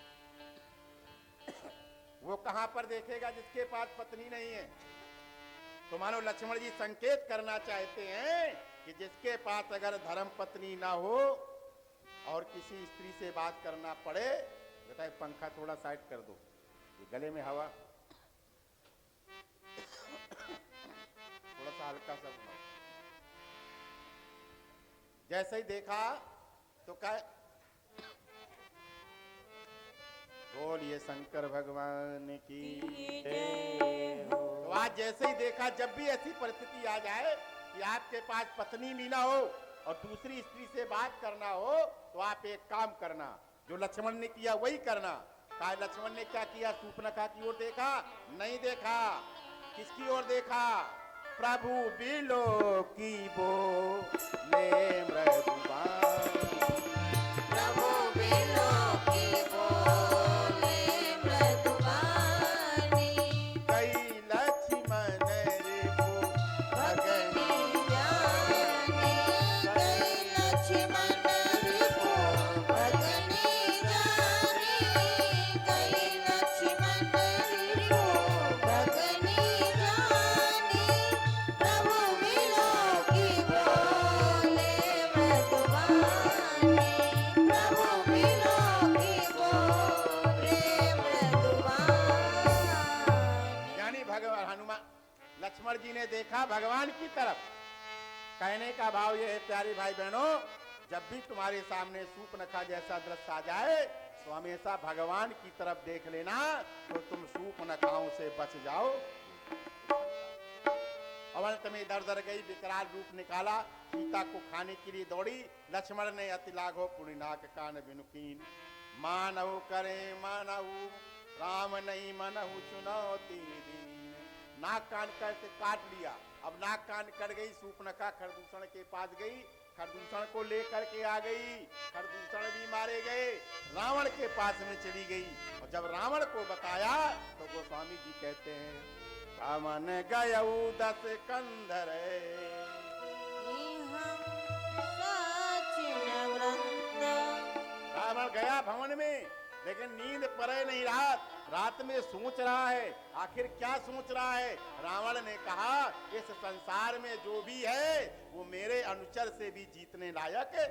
वो कहां पर देखेगा जिसके पास पत्नी नहीं है? तो मानो लक्ष्मण जी संकेत करना चाहते हैं कि जिसके पास अगर धर्म पत्नी ना हो और किसी स्त्री से बात करना पड़े, बेटा पंखा थोड़ा साइड कर दो, ये गले में हवा थोड़ा सा हल्का सा बनाओ। जैसे ही देखा तो क्या, बोलिए शंकर भगवान की जय हो। तो आज जैसे ही देखा, जब भी ऐसी परिस्थिति आ जाए कि आपके पास पत्नी भी ना हो और दूसरी स्त्री से बात करना हो, तो आप एक काम करना, जो लक्ष्मण ने किया वही करना। कहा लक्ष्मण ने क्या किया? सूर्पनखा की ओर देखा? नहीं देखा। किसकी ओर देखा? प्रभु बिलोकी बोले मृदुवान, प्रभु बिलोकी बोले मृदुवाने, कई लक्ष्मण रिपु भगनी जाने, कई लक्ष्मण रिपु भगनी जाने, कई लक्ष्मण रिपु भगनी जाने, प्रभु बिलोकी बोले मृदुवाने, प्रभु बिलोकी बोले मृदुवाने। यानी भगवान हनुमान लक्ष्मण जी ने देखा भगवान की तरफ, कहने का भाव ये है प्यारे भाई बहनों, जब भी तुम्हारे सामने सूर्पनखा जैसा दृश्य आ जाए तो हमेशा भगवान की तरफ देख लेना, तो तुम सूर्पनखाओं से बच जाओ। अवंत में दर दर गई, विकराल रूप निकाला, सीता को खाने के लिए दौड़ी। लक्ष्मण ने अति लाघो पुण्यनाक कान बिनुकीन, मानव करे मानव राम नहीं मनहु चुनौती दीन। नाक कान करके काट लिया, अब नाक कान कट गई। सूर्पनखा खरदूषण के पास गई, खरदूषण को लेकर के आ गई, खरदूषण भी मारे गए, रावण के पास में चली गई। और जब रावण को बताया तो गोस्वामी जी कहते हैं, रावण गयऊ 10 कंधर, रावण गया भवन में, लेकिन नींद पड़े नहीं। रात में सोच रहा है, आखिर क्या सोच रहा है। रावण ने कहा, इस संसार में जो भी है वो मेरे अनुचर से भी जीतने लायक है।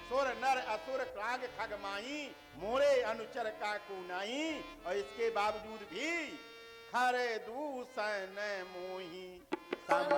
सुर नर असुर काग खग माही, मोरे अनुचर का को नाही। और इसके बावजूद भी खरे दूषण मोही सम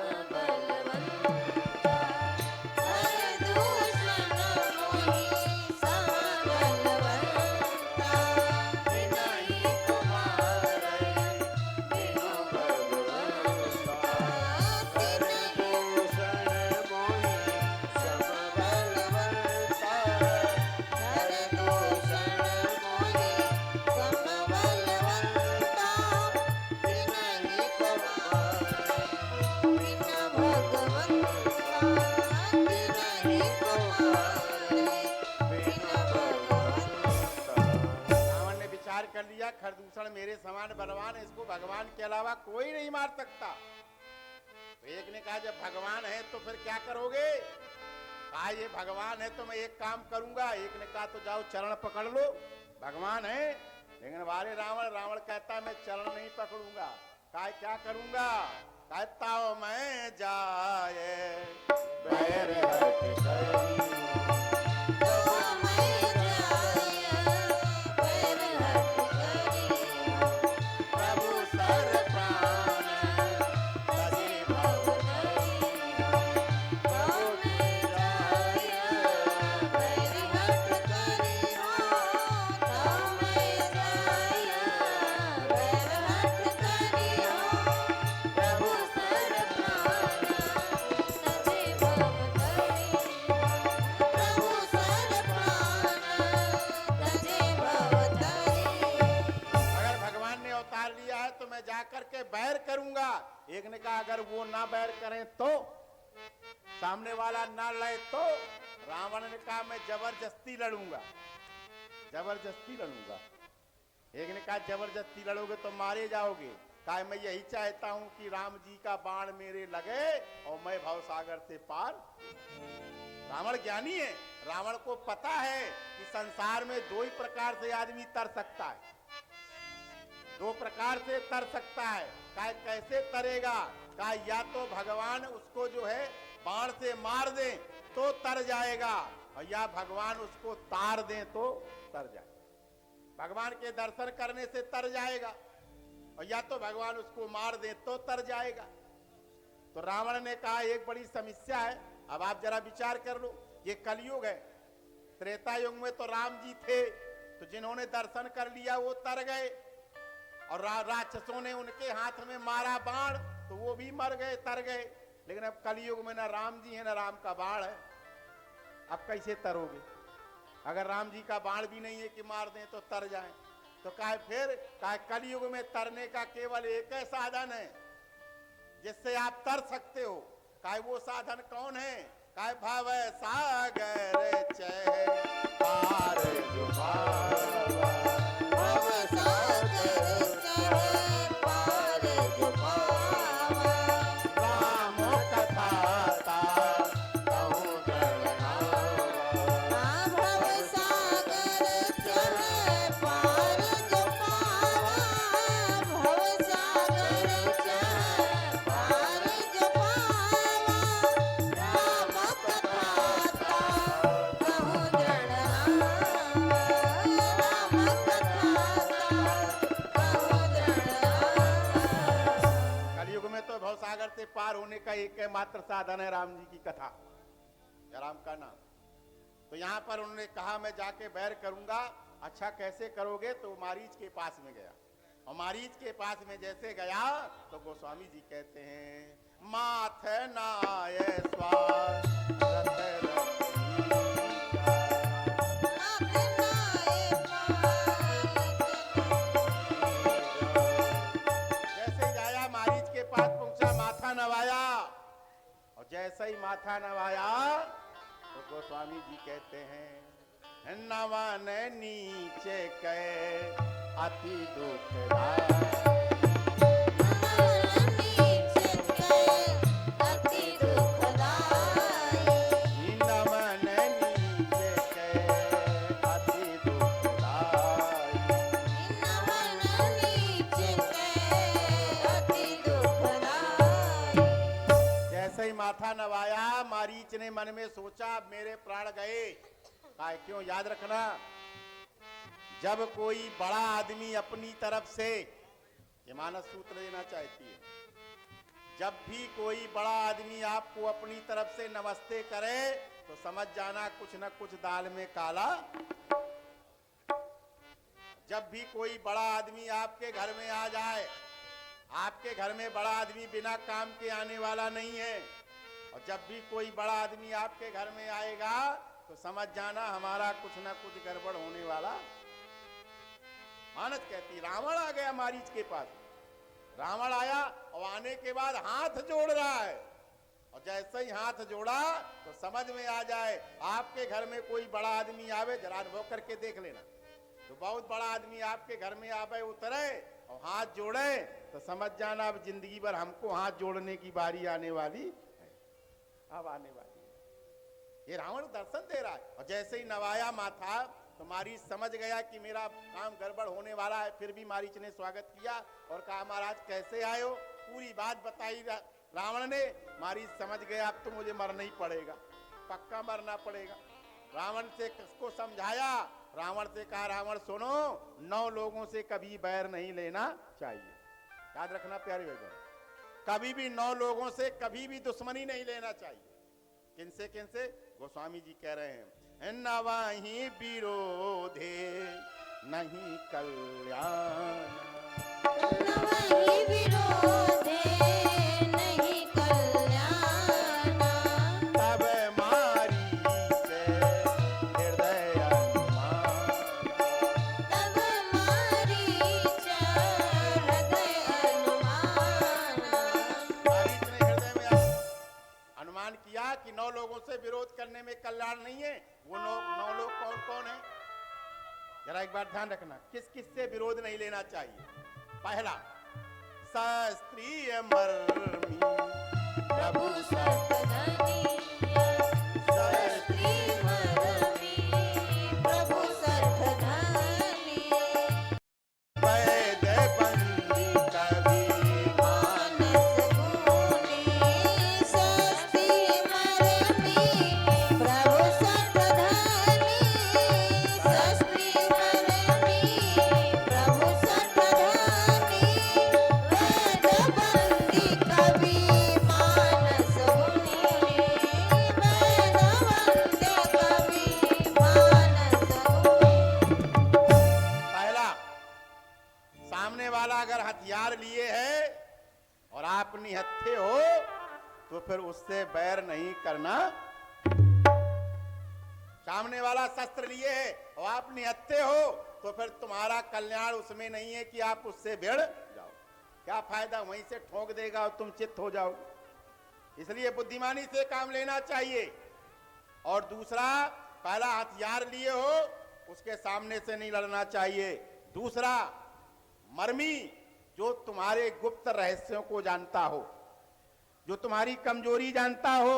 कर लिया, खरदूषण मेरे समान बलवान है, इसको भगवान के अलावा कोई नहीं मार सकता। तो एक ने कहा, जब भगवान है तो फिर क्या करोगे। कहा, ये भगवान है तो मैं एक काम करूंगा। एक ने कहा, तो जाओ चरण पकड़ लो, भगवान है। लेकिन वारे रावण कहता, मैं चरण नहीं पकड़ूंगा। कहा, क्या करूंगा। कहता हूं मैं जाए बैर हट बैर करूंगा। एक ने कहा, अगर वो ना बैर करें तो, सामने वाला ना लड़े तो। रावण ने कहा, मैं जबरदस्ती लड़ूंगा, जबरदस्ती लड़ूंगा। एक ने कहा, जबरदस्ती लड़ोगे तो मारे जाओगे। कहा, मैं यही चाहता हूं कि राम जी का बाण मेरे लगे और मैं भवसागर से पार। रावण ज्ञानी है, रावण को पता है कि संसार में दो ही प्रकार से आदमी तर सकता है, दो प्रकार से तर सकता है। कहा, कैसे तरेगा। कहा, या तो भगवान उसको जो है बाण से मार दे तो तर जाएगा, और या भगवान उसको तार दे तो तर जाएगा। भगवान के दर्शन करने से तर जाएगा, और या तो भगवान उसको मार दे तो तर जाएगा। तो रावण ने कहा, एक बड़ी समस्या है, अब आप जरा विचार कर लो। ये कलयुग है, त्रेता युग में तो राम जी थे, तो जिन्होंने दर्शन कर लिया वो तर गए, और राक्षसों ने उनके हाथ में मारा बाण तो वो भी मर गए, तर गए। लेकिन अब कलयुग में ना राम जी है ना राम का बाण है, अब कैसे तरोगे। अगर राम जी का बाण भी नहीं है कि मार दें तो तर जाएं, तो काहे फिर काहे कलयुग में तरने का केवल एक ही साधन है जिससे आप तर सकते हो। काहे वो साधन कौन है। काहे भाव सागर चह पार जो पावा, भव सागर चह पार जो पावा, राम कथा कहूँ जनावा। भव सागर चह पार जो पावा, भव सागर चह पार जो पावा, राम कथा कहूँ जनावा, राम पार होने का एक मात्र साधन है राम जी की कथा या राम का नाम। तो यहाँ पर उन्होंने कहा मैं जाके बैर करूंगा। अच्छा कैसे करोगे? तो मारीच के पास में गया और मारीच के पास में जैसे गया तो गोस्वामी जी कहते हैं माथे नाय स्वार रथ जैसे जाया मारीच के पास पहुंचा, माथा नवाया और जैसे ही माथा नवाया तो गोस्वामी जी कहते हैं नवन नीचे के अति दुखदाई नवन नीचे के अति दुखदाई। जैसे ही माथा नवाया मारीच ने मन में सोचा अब मेरे प्राण गए। काय क्यों? याद रखना जब कोई बड़ा आदमी अपनी तरफ से, ये मानस सूत्र देना चाहती है, जब भी कोई बड़ा आदमी आपको अपनी तरफ से नमस्ते करे तो समझ जाना कुछ न कुछ दाल में काला। जब भी कोई बड़ा आदमी आपके घर में आ जाए, आपके घर में बड़ा आदमी बिना काम के आने वाला नहीं है, और जब भी कोई बड़ा आदमी आपके घर में आएगा तो समझ जाना हमारा कुछ ना कुछ गड़बड़ होने वाला। मानस कहती रावण आ गया मारीच के पास। रावण आया और आने के बाद हाथ जोड़ रहा है, और जैसे ही हाथ जोड़ा तो समझ में आ जाए आपके घर में कोई बड़ा आदमी आवे, जरा अनुभव करके देख लेना, तो बहुत बड़ा आदमी आपके घर में आवे उतरे और हाथ जोड़े तो समझ जाना अब जिंदगी भर हमको हाथ जोड़ने की बारी आने वाली है, अब आने वाली है। ये रावण दर्शन दे रहा है, और जैसे ही नवाया माथा तो मारीच समझ गया कि मेरा काम गड़बड़ होने वाला है। फिर भी मारीच ने स्वागत किया और कहा महाराज कैसे आए हो? पूरी बात बताई रावण ने। मारीच समझ गया अब तो मुझे मरना ही पड़ेगा, पक्का मरना पड़ेगा। रावण से किसको समझाया? रावण से कहा रावण सुनो, 9 लोगों से कभी बैर नहीं लेना चाहिए। याद रखना प्यारे भाई, कभी भी 9 लोगों से कभी भी दुश्मनी नहीं लेना चाहिए। किनसे किनसे? गोस्वामी जी कह रहे हैं नवाही विरोधे नहीं कल्याण, नवाही विरोधे नहीं कल्याण, तब मारीच हृदय अनुमान, तब मारीच हृदय अनुमान। मारीच ने हृदय में अनुमान किया कि 9 लोगों से विरोध करने में कल्याण नहीं है। वो 9 लोग कौन कौन है? जरा एक बार ध्यान रखना, किस किस से विरोध नहीं लेना चाहिए। पहला, शास्त्रीय मर्मी प्रभु सतधनी, शास्त्री मर्मी प्रभु सतधनी, वैद बंदी कवि मानस गुणी, शास्त्री मर्मी प्रभु सतधनी, शास्त्री मर्मी प्रभु सतधनी, वेद बंदी कवि मानस गुणी, वेद बंदी कवि मानस गुणी। पहला, सामने वाला अगर हथियार लिए है और आप निहत्थे हो तो फिर उससे बैर नहीं करना। सामने वाला शस्त्र लिए है और आप निहत्थे हो तो फिर तुम्हारा कल्याण उसमें नहीं है कि आप उससे भिड़ जाओ। क्या फायदा, वहीं से ठोक देगा और तुम चित्त हो जाओ। इसलिए बुद्धिमानी से काम लेना चाहिए। और दूसरा, पहला हथियार लिए हो उसके सामने से नहीं लड़ना चाहिए। दूसरा, मर्मी जो तुम्हारे गुप्त रहस्यों को जानता हो, जो तुम्हारी कमजोरी जानता हो,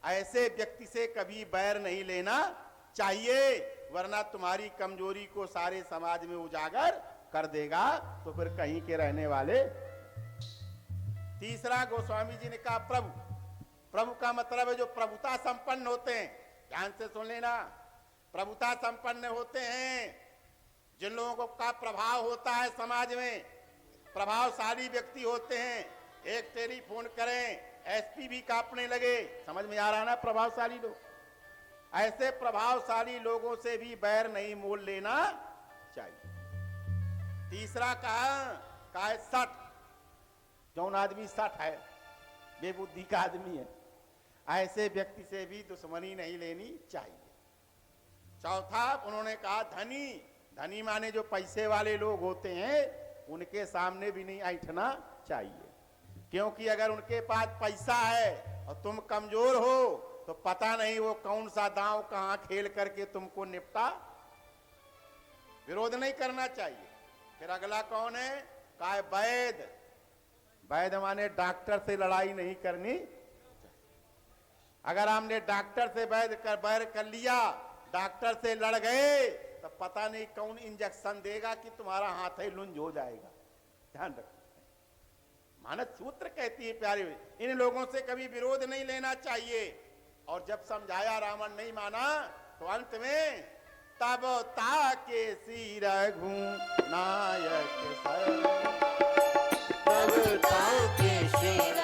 ऐसे व्यक्ति से कभी बैर नहीं लेना चाहिए, वरना तुम्हारी कमजोरी को सारे समाज में उजागर कर देगा तो फिर कहीं के रहने वाले। तीसरा, गोस्वामी जी ने कहा प्रभु। प्रभु का मतलब है जो प्रभुता संपन्न होते हैं। ध्यान से सुन लेना, प्रभुता संपन्न होते हैं, जिन लोगों का प्रभाव होता है समाज में, प्रभावशाली व्यक्ति होते हैं, एक टेलीफोन करें, एसपी भी कांपने लगे। समझ में आ रहा ना, प्रभावशाली लोग। ऐसे प्रभावशाली लोगों से भी बैर नहीं मोल लेना चाहिए। तीसरा कहा है सठ, जौन आदमी सठ है, बेबुद्धि का आदमी है, ऐसे व्यक्ति से भी दुश्मनी नहीं लेनी चाहिए। चौथा उन्होंने कहा धनी, धनी माने जो पैसे वाले लोग होते हैं, उनके सामने भी नहीं ऐठना चाहिए, क्योंकि अगर उनके पास पैसा है और तुम कमजोर हो तो पता नहीं वो कौन सा दांव कहां खेल करके तुमको निपटा। विरोध नहीं करना चाहिए। फिर अगला कौन है? कहा है वैद, वैद माने डॉक्टर से लड़ाई नहीं करनी। अगर हमने डॉक्टर से बैर कर लिया, डॉक्टर से लड़ गए, तो पता नहीं कौन इंजेक्शन देगा कि तुम्हारा हाथ ही लुंज हो जाएगा। ध्यान रखो, मानस सूत्र कहती है प्यारे, इन लोगों से कभी विरोध नहीं लेना चाहिए। और जब समझाया रावण नहीं माना, तो अंत में तब ताके सिर नायक सर, तब ताके सिर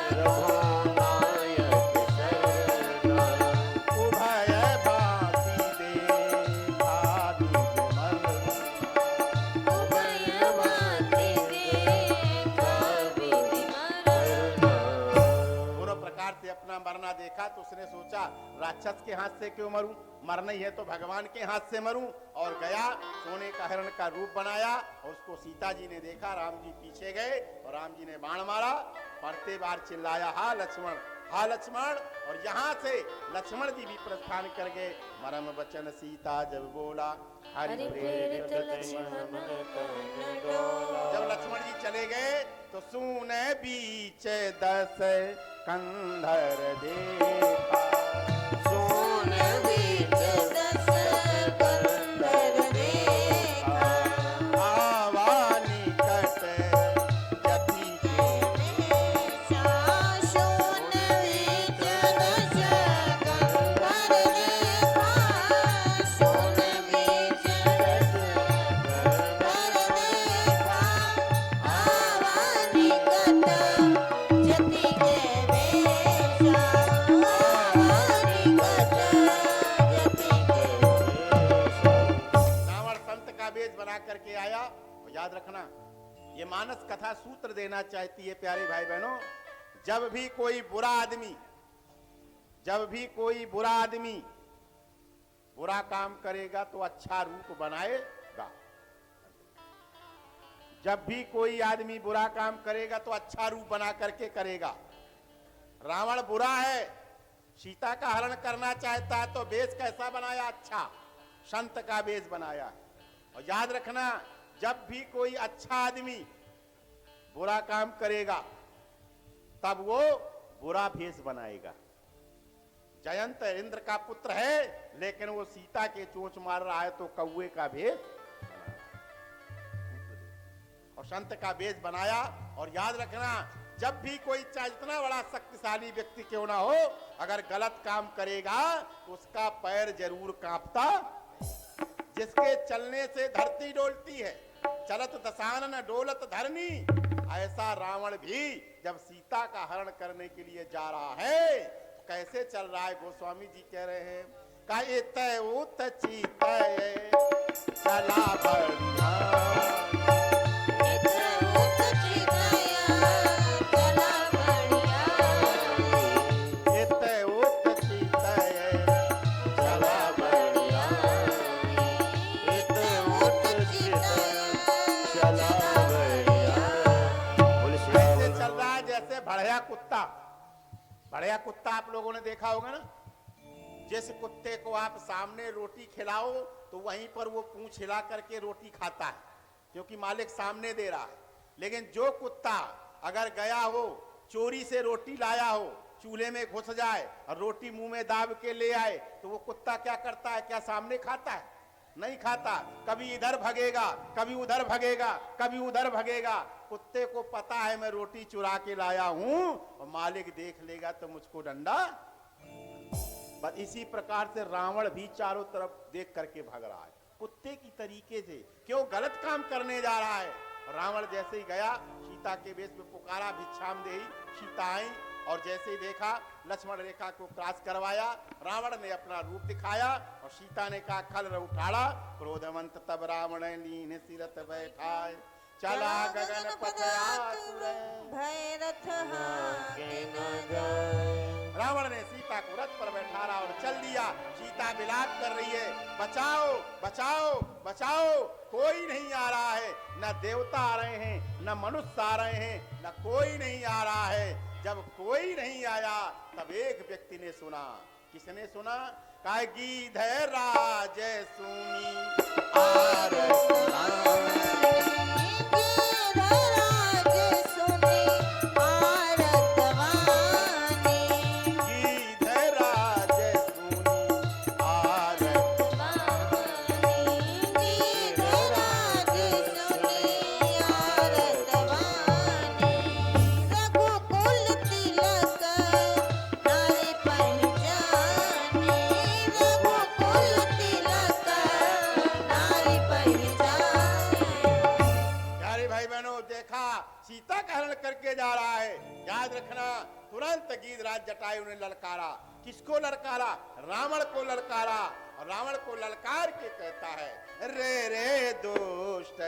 नायक सर, उभय बाती देखा विमल, उभय बाती देखा विमल। दोनों प्रकार से अपना मरना देखा तो उसने सोचा राक्षस के हाथ से क्यों मरूं, मरना ही है तो भगवान के हाथ से मरूं। और गया, सोने का हिरण का रूप बनाया, और उसको सीता जी ने देखा। राम जी पीछे गए और राम जी ने बाण मारा। पड़ते बार चिल्लाया हा लक्ष्मण, हा लक्ष्मण। और यहाँ से लक्ष्मण जी भी प्रस्थान कर गए। मरम वचन सीता जब बोला, हरि प्रेरित लक्ष्मण तन डोला। जब लक्ष्मण जी चले गए तो सुने बीच 10 कंधर देखा, सोन बीच 10 कंधर देखा, आवा निकट जति के बेशा। सोन बीच 10 कंधर देखा, सोन बीच 10 कंधर देखा, आवा निकट जति के बेशा, आवा निकट जति के बेशा। रावण संत का वेश बना करके आया। और याद रखना, ये मानस कथा सूत्र देना चाहती है प्यारे भाई बहनों, जब भी कोई बुरा आदमी बुरा काम करेगा तो अच्छा रूप बनाएगा। जब भी कोई आदमी बुरा काम करेगा तो अच्छा रूप बना करके करेगा। रावण बुरा है, सीता का हरण करना चाहता है तो वेश कैसा बनाया? अच्छा, संत का वेश बनाया है। और याद रखना, जब भी कोई अच्छा आदमी बुरा काम करेगा तब वो बुरा भेष बनाएगा। जयंत इंद्र का पुत्र है, लेकिन वो सीता के चोंच मार रहा है तो कौवे का भेष बना रहा है। और संत का वेश बनाया। और याद रखना, जब भी कोई चाहे जितना बड़ा शक्तिशाली व्यक्ति क्यों ना हो, अगर गलत काम करेगा तो उसका पैर जरूर कांपता। जिसके चलने से धरती डोलती है, चलत दशानन डोलत धरनी, ऐसा रावण भी जब सीता का हरण करने के लिए जा रहा है तो कैसे चल रहा है? गोस्वामी जी कह रहे हैं, का इतय उत चीतय चला बढ़िया, इतउत चितया चला बढ़िया, इतय उत चीतय चला बढ़िया, इतउत चितया चला बढ़िया। ऐसे चल रहा है जैसे बढ़िया कुत्ता। बढ़िया कुत्ता आप लोगों ने देखा होगा ना, जिस कुत्ते को आप सामने रोटी खिलाओ तो वहीं पर वो पूंछ हिला करके रोटी खाता है, क्योंकि मालिक सामने दे रहा है। लेकिन जो कुत्ता अगर गया हो, चोरी से रोटी लाया हो, चूल्हे में घुस जाए और रोटी मुंह में दाब के ले आए, तो वो कुत्ता क्या करता है? क्या सामने खाता है? नहीं खाता। कभी इधर भगेगा, कभी उधर भगेगा, कभी उधर भगेगा। कुत्ते को पता है मैं रोटी चुरा के लाया हूं और मालिक देख लेगा तो मुझको डंडा। बस इसी प्रकार से रावण भी चारों तरफ देख करके भाग रहा है, कुत्ते की तरीके से। क्यों? गलत काम करने जा रहा है। रावण जैसे ही गया सीता के वेश में पुकारा भिक्षाम देही, सीता आई और जैसे ही देखा लक्ष्मण रेखा को क्रॉस करवाया, रावण ने अपना रूप दिखाया और सीता ने कहा खल उठाड़ा, क्रोधवंत तब रावण लीन सिरत बैठाए, चला गगन पथ आतुर भय रथ हाके न जाए। रावण ने सीता को रथ पर बैठारा और चल दिया। सीता विलाप कर रही है, बचाओ बचाओ बचाओ, कोई नहीं आ रहा है, न देवता आ रहे हैं न मनुष्य आ रहे हैं, न कोई नहीं आ रहा है। जब कोई नहीं आया तब एक व्यक्ति ने सुना। किसने सुना? कहा गीधर राज सुनी सीता का हरण करके जा रहा है। याद रखना, तुरंत गीधराज जटायु ने ललकारा। किसको ललकारा? रावण को ललकारा। और रावण को ललकार के कहता है, रे रे दुष्ट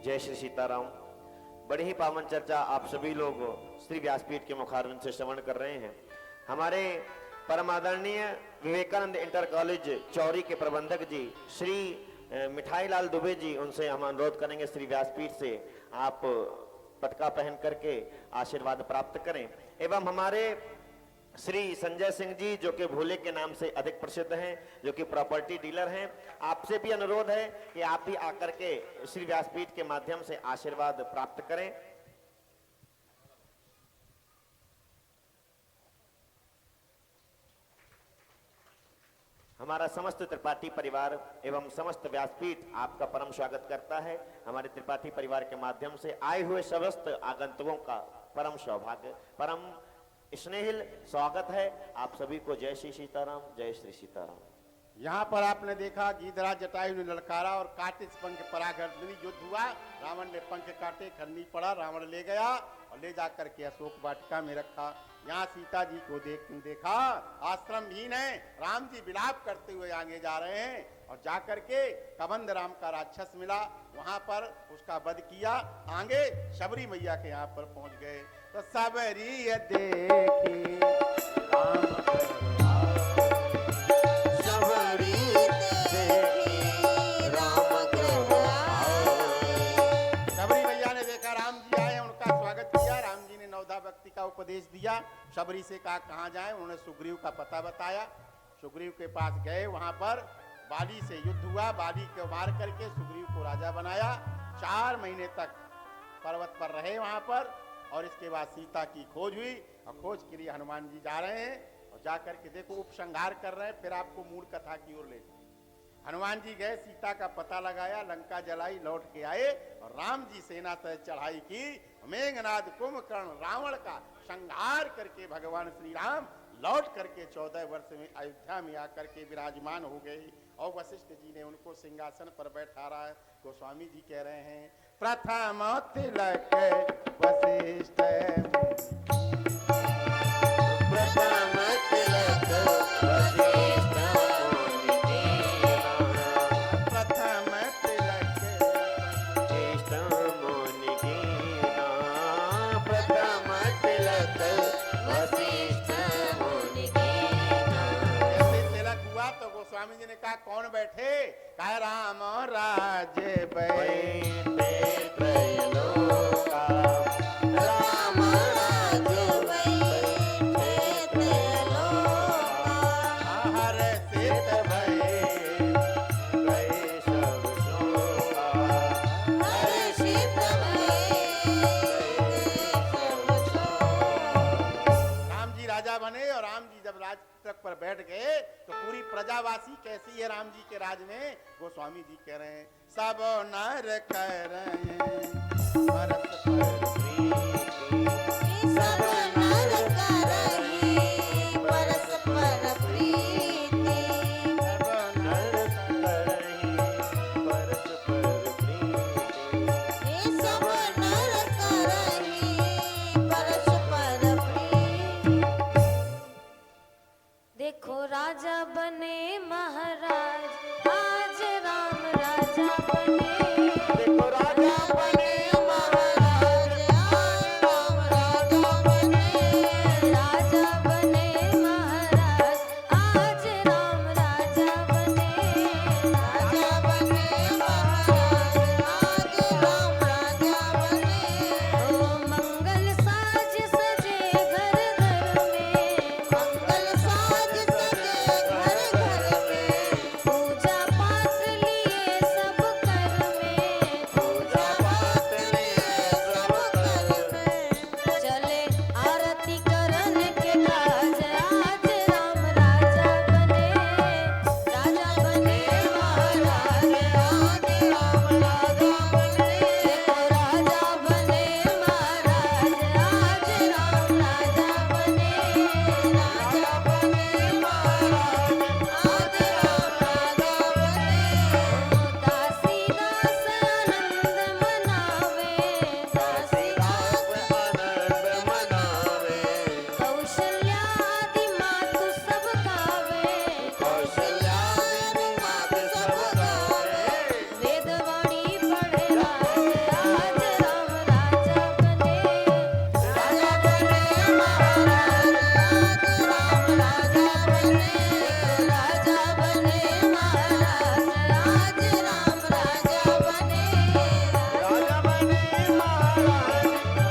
जय श्री सीताराम। बड़ी ही पावन चर्चा आप सभी लोग श्री व्यासपीठ के मुखारविंद से श्रवण कर रहे हैं। हमारे परम आदरणीय विवेकानंद इंटर कॉलेज चौरी के प्रबंधक जी श्री मिठाई लाल दुबे जी, उनसे हम अनुरोध करेंगे श्री व्यासपीठ से आप पटका पहन करके आशीर्वाद प्राप्त करें। एवं हमारे श्री संजय सिंह जी, जो कि भोले के नाम से अधिक प्रसिद्ध हैं, जो कि प्रॉपर्टी डीलर हैं, आपसे भी अनुरोध है कि आप भी आकर के श्री व्यासपीठ के माध्यम से आशीर्वाद प्राप्त करें। हमारा समस्त त्रिपाठी परिवार एवं समस्त व्यासपीठ आपका परम स्वागत करता है। हमारे त्रिपाठी परिवार के माध्यम से आए हुए समस्त आगंतुकों का परम सौभाग्य, परम स्नेहिल स्वागत है। आप सभी को जय श्री सीताराम, जय श्री सीताराम। यहाँ पर आपने देखा गीधराज जटायु ने ललकारा और काटे पंख परागर्दनी युद्ध हुआ। रावण ने पंख काटे, खरनी पड़ा, रावण ले गया और ले जाकर के अशोक वाटिका में रखा। यहाँ सीता जी को देखा आश्रमहीन है। राम जी विलाप करते हुए आगे जा रहे हैं और जाकर के कबंध राम का राक्षस मिला, वहां पर उसका वध किया। आगे शबरी मैया के यहाँ पर पहुंच गए तो सबरी देखी भक्ति का उपदेश दिया। शबरी से कहा कहाँ जाए, उन्होंने सुग्रीव का पता बताया। सुग्रीव के पास गए, वहां पर बाली से युद्ध हुआ। बाली को मार करके सुग्रीव को राजा बनाया। 4 महीने तक पर्वत पर रहे वहां पर और इसके बाद सीता की खोज हुई और खोज के लिए हनुमान जी जा रहे हैं और जाकर के देखो उपसंहार कर रहे हैं। फिर आपको मूल कथा की ओर ले जाए। हनुमान जी गए, सीता का पता लगाया, लंका जलाई, लौट के आए और राम जी सेना से चढ़ाई की। मेघनाद कुंभकर्ण रावण का संहार करके भगवान श्री राम लौट करके 14 वर्ष में अयोध्या में आकर के विराजमान हो गए और वशिष्ठ जी ने उनको सिंहासन पर बैठा रहा है। गोस्वामी जी कह रहे हैं, प्रथम तिलक वशिष्ठ स्वामी जी ने कहा कौन बैठे? कहा राम राज्य बैठे त्रैलोका, राम राज्य बैठे त्रैलोका, हर्षित भये गए सब शोका, हर्षित भये गए सब शोका। माने और राम जी जब राज तख्त पर बैठ गए तो पूरी प्रजावासी कैसी है राम जी के राज में। गोस्वामी जी कह रहे हैं सब नर कर रहे परस पर प्रीति। सब नर करहि परस्पर प्रीति। सब नर करहि परस्पर प्रीति। सब नर करहि परस्पर प्रीति। देखो राजा बने महाराज आज राम राजा बने। देखो राजा बने महाराज आज राम राजा बने। राजा बने महाराज आज राम राजा बने। राजा बने महाराज आज राम राजा बने। ओ मंगल साज सजे घर घर में। मंगल साज सजे घर घर में। पूजा पाठ लिए सब कर में। पूजा पाठ लिए सब कर में। चले आरती करन के काज आज राम राजा बने। राजा बने महाराज आज राम राजा बने। देखो राजा बने महाराज आज राम राजा बने। राजा बने महाराज आज राम राजा बने। दासी दास आनंद मनावे। दासी दास आनंद मनावे। कौशल्या आदि मातु सब गावे। कौशल्या आदि मातु सब गावे। वेदवाणी पढ़े राज आज राम राजा बने। राजा बने महाराज आज राम राजा बने। राजा बने महाराज आज राम राजा बने। राजा बने महाराज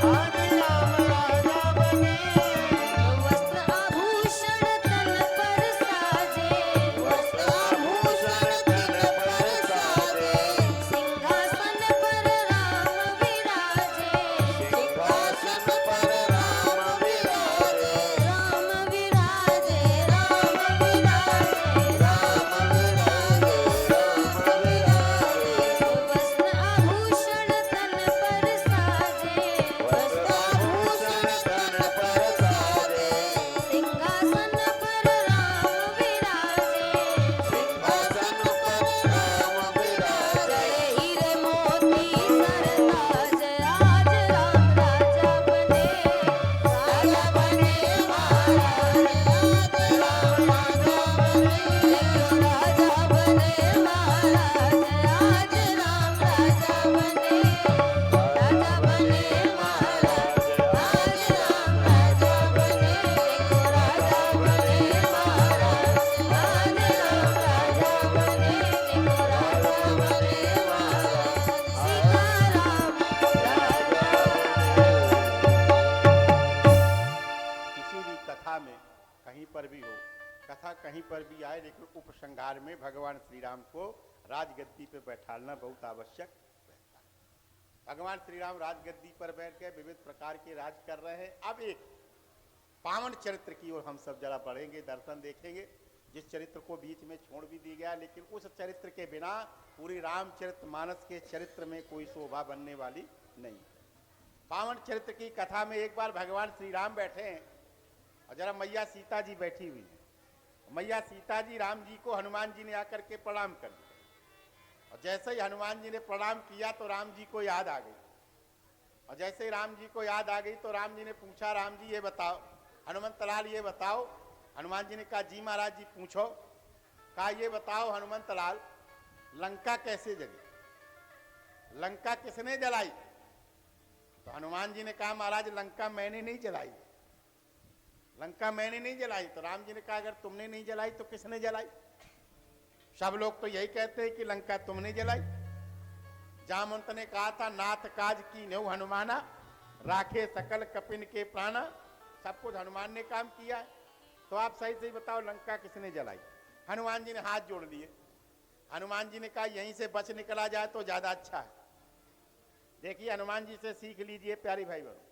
आज राम राजा बने। वस्त्र आभूषण तन पर साजे। वस्त्र आभूषण तन पर साजे। सिंहासन पर राम विराजे। सिंहासन पर राम विराजे। राम विराजे राम विराजे। राम विराजे राम विराजे। वस्त्र आभूषण तन पर साजे। वस्त्र आभूषण तन पर साजे। सिंहासन पर राम विराजे। सिंहासन पर राम विराजे। हीरे मोती सरताज आज राम राजा बने। राजा बने महाराज आज राम राजा बने। राजा बने महाराज आज राम राजा बने। राजा बने महाराज आज राम राजा बने। राजा बने महाराज आज राम राजा बने। राजा बने महाराज सीताराम किसी भी कथा में कहीं पर भी हो, कथा कहीं पर भी आए, लेकिन उपसंहार में भगवान श्री राम को राजगद्दी पे बैठाना बहुत आवश्यक रहता है। भगवान श्री राम राजगद्दी पर बैठ के विविध प्रकार के राज कर रहे हैं। अब एक पावन चरित्र की ओर हम सब जरा बढ़ेंगे, दर्शन देखेंगे, जिस चरित्र को बीच में छोड़ भी दी गया, लेकिन उस चरित्र के बिना पूरी रामचरितमानस के चरित्र में कोई शोभा बनने वाली नहीं। पावन चरित्र की कथा में एक बार भगवान श्री राम बैठे हैं और जरा मैया सीता जी बैठी हुई है। मैया सीता जी राम जी को हनुमान जी ने आकर के प्रणाम कर दिया और जैसे ही हनुमान जी ने प्रणाम किया तो राम जी को याद आ गई। और जैसे ही राम जी को याद आ गई तो राम जी ने पूछा, राम जी ये बताओ, हनुमंत लाल ये बताओ। हनुमान जी ने कहा जी महाराज जी पूछो। कहा ये बताओ हनुमंत लाल, लंका कैसे जली, लंका किसने जलाई? तो हनुमान जी ने कहा महाराज लंका मैंने नहीं जलाई, लंका मैंने नहीं जलाई। तो राम जी ने कहा अगर तुमने नहीं जलाई तो किसने जलाई? सब लोग तो यही कहते हैं कि लंका तुमने जलाई। जामवंत ने कहा था नाथ काज की न्यू हनुमाना, राखे सकल कपिन के प्राणा। सब कुछ हनुमान ने काम किया है, तो आप सही सही बताओ लंका किसने जलाई? हनुमान जी ने हाथ जोड़ लिए। हनुमान जी ने कहा यहीं से बच निकला जाए तो ज्यादा अच्छा है। देखिए हनुमान जी से सीख लीजिए प्यारी भाई बहनों।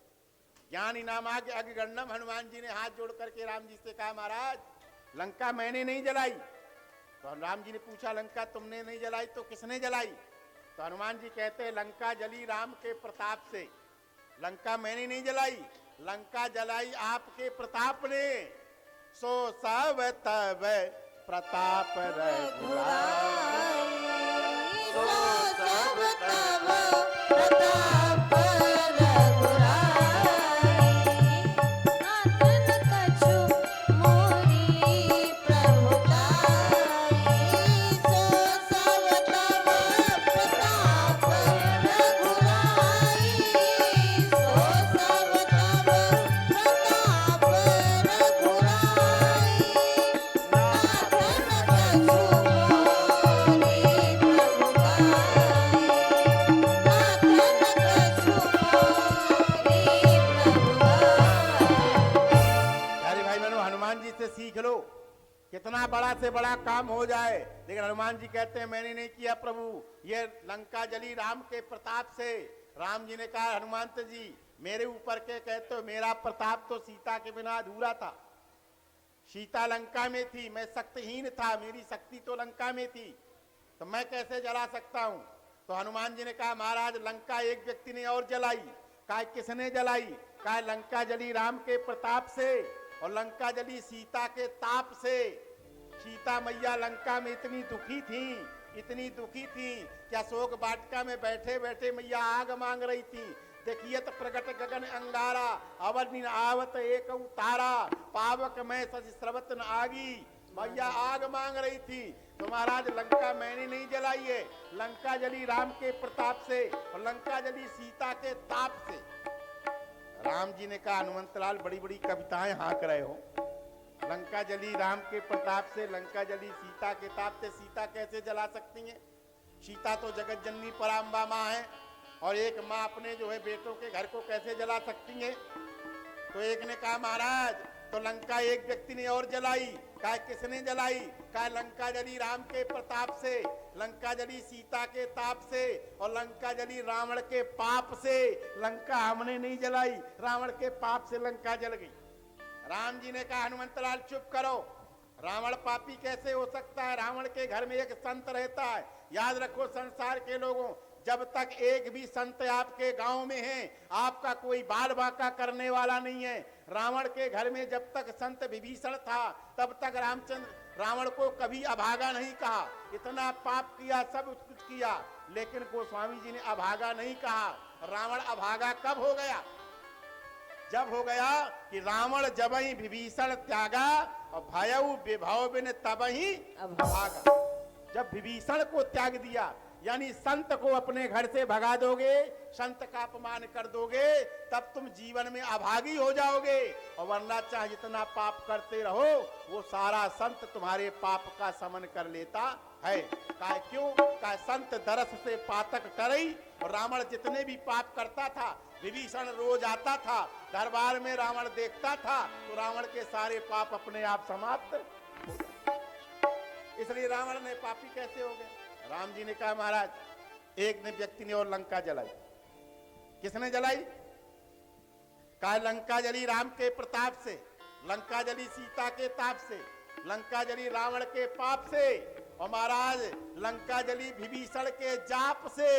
ज्ञान इनामाग्य अग्रगण्यम। हनुमान जी ने हाथ जोड़ करके राम जी से कहा, महाराज लंका मैंने नहीं जलाई। तो राम जी ने पूछा, लंका तुमने नहीं जलाई तो किसने जलाई? तो हनुमान जी कहते हैं, लंका जली राम के प्रताप से। लंका मैंने नहीं जलाई, लंका जलाई आपके प्रताप ने। सो सब तब प्रताप रघुराई। सो सब तब प्रताप रघुराई। नाथ न कछु मोरी प्रभुताई। सो सब तब प्रताप रघुराई। सो सब तब प्रताप रघुराई। नाथ न कछु मोरी प्रभुताई। नाथ न कछु मोरी प्रभुताई। अरे भाई बहनों, हनुमान जी से सीख लो, कितना बड़ा से बड़ा काम हो जाए, लेकिन हनुमान जी कहते हैं मैंने नहीं किया प्रभु, ये लंका जली राम के प्रताप से। राम जी ने कहा, हनुमंत जी मेरे ऊपर के कहते हो, मेरा प्रताप तो सीता के बिना अधूरा था। सीता लंका में थी, मैं शक्तिहीन था, मेरी शक्ति तो लंका में थी, तो मैं कैसे जला सकता हूं? तो हनुमान जी ने कहा, महाराज लंका एक व्यक्ति ने और जलाई। कहा किसने जलाई? कहा लंका जली राम के प्रताप से और लंका जली सीता के ताप से। सीता मैया लंका में इतनी दुखी थी क्या अशोक वाटिका में बैठे बैठे मैया आग मांग रही थी। देखिए तो प्रगट गगन अंगारा, अवर दिन आवत एक उतारा, पावक में सज स्रवत न आगी। मैया आग मांग रही थी। तो महाराज लंका मैंने नहीं जलाई है, लंका जली राम के प्रताप से और लंका जली सीता के ताप से। राम जी ने कहा, हनुमंत लाल बड़ी बड़ी कविताएं हाँक रहे हो। लंका जली राम के प्रताप से, लंका जली सीता के ताप से। सीता कैसे जला सकती हैं? सीता तो जगत जननी पराम्बा माँ है, और एक माँ अपने जो है बेटों के घर को कैसे जला सकती है? तो एक ने कहा, महाराज तो लंका एक व्यक्ति ने और जलाई। कहा किसने जलाई? कहा लंका जली राम के प्रताप से, लंका जली सीता के ताप से और लंका जली रावण के पाप से। लंका हमने नहीं जलाई, रावण के पाप से लंका जल गई। राम जी ने कहा, हनुमंत लाल चुप करो, रावण पापी कैसे हो सकता है? रावण के घर में एक संत रहता है। याद रखो संसार के लोगों, जब तक एक भी संत आपके गांव में है, आपका कोई बाल बाका करने वाला नहीं है। रावण के घर में जब तक संत विभीषण था, तब तक रामचंद्र रावण को कभी अभागा नहीं कहा। इतना पाप किया, सब कुछ किया, लेकिन गोस्वामी जी ने अभागा नहीं कहा। रावण अभागा कब हो गया? जब हो गया कि रावण जब ही विभीषण त्यागा और भयउ विभव बिन तब ही अभागा। जब विभीषण को त्याग दिया, यानी संत को अपने घर से भगा दोगे, संत का अपमान कर दोगे, तब तुम जीवन में अभागी हो जाओगे। और वरना चाहे जितना पाप करते रहो, वो सारा संत तुम्हारे पाप का समन कर लेता है। काहे क्यों? काहे संत दरस से पातक टरई। और रावण जितने भी पाप करता था, विभीषण रोज आता था दरबार में, रावण देखता था, तो रावण के सारे पाप अपने आप समाप्त हो गए। इसलिए रावण ने पापी कैसे हो गए? राम जी ने कहा, महाराज एक ने व्यक्ति ने और लंका जलाई। किसने जलाई? कहा लंका जली राम के प्रताप से, लंका जली सीता के ताप से, लंका जली रावण के पाप से, और महाराज लंका जली विभीषण के जाप से।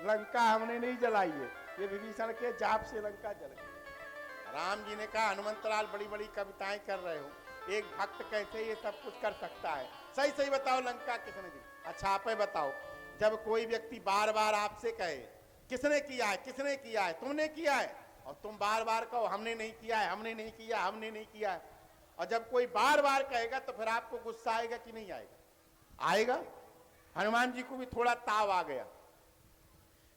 लंका हमने नहीं जलाई है, ये विभीषण के जाप से लंका जल गई। राम जी ने कहा, हनुमंत लाल बड़ी बड़ी कविताएं कर रहे हो, एक भक्त कैसे ये सब कुछ कर सकता है? सही सही बताओ, लंका किसने दी? अच्छा आप बताओ, जब कोई व्यक्ति बार बार आपसे कहे किसने किया है, किसने किया है, तुमने किया है, और तुम बार बार कहो हमने नहीं किया है, हमने नहीं किया, हमने नहीं किया है, और जब कोई बार बार कहेगा तो फिर आपको गुस्सा आएगा कि नहीं आएगा? आएगा। हनुमान जी को भी थोड़ा ताव आ गया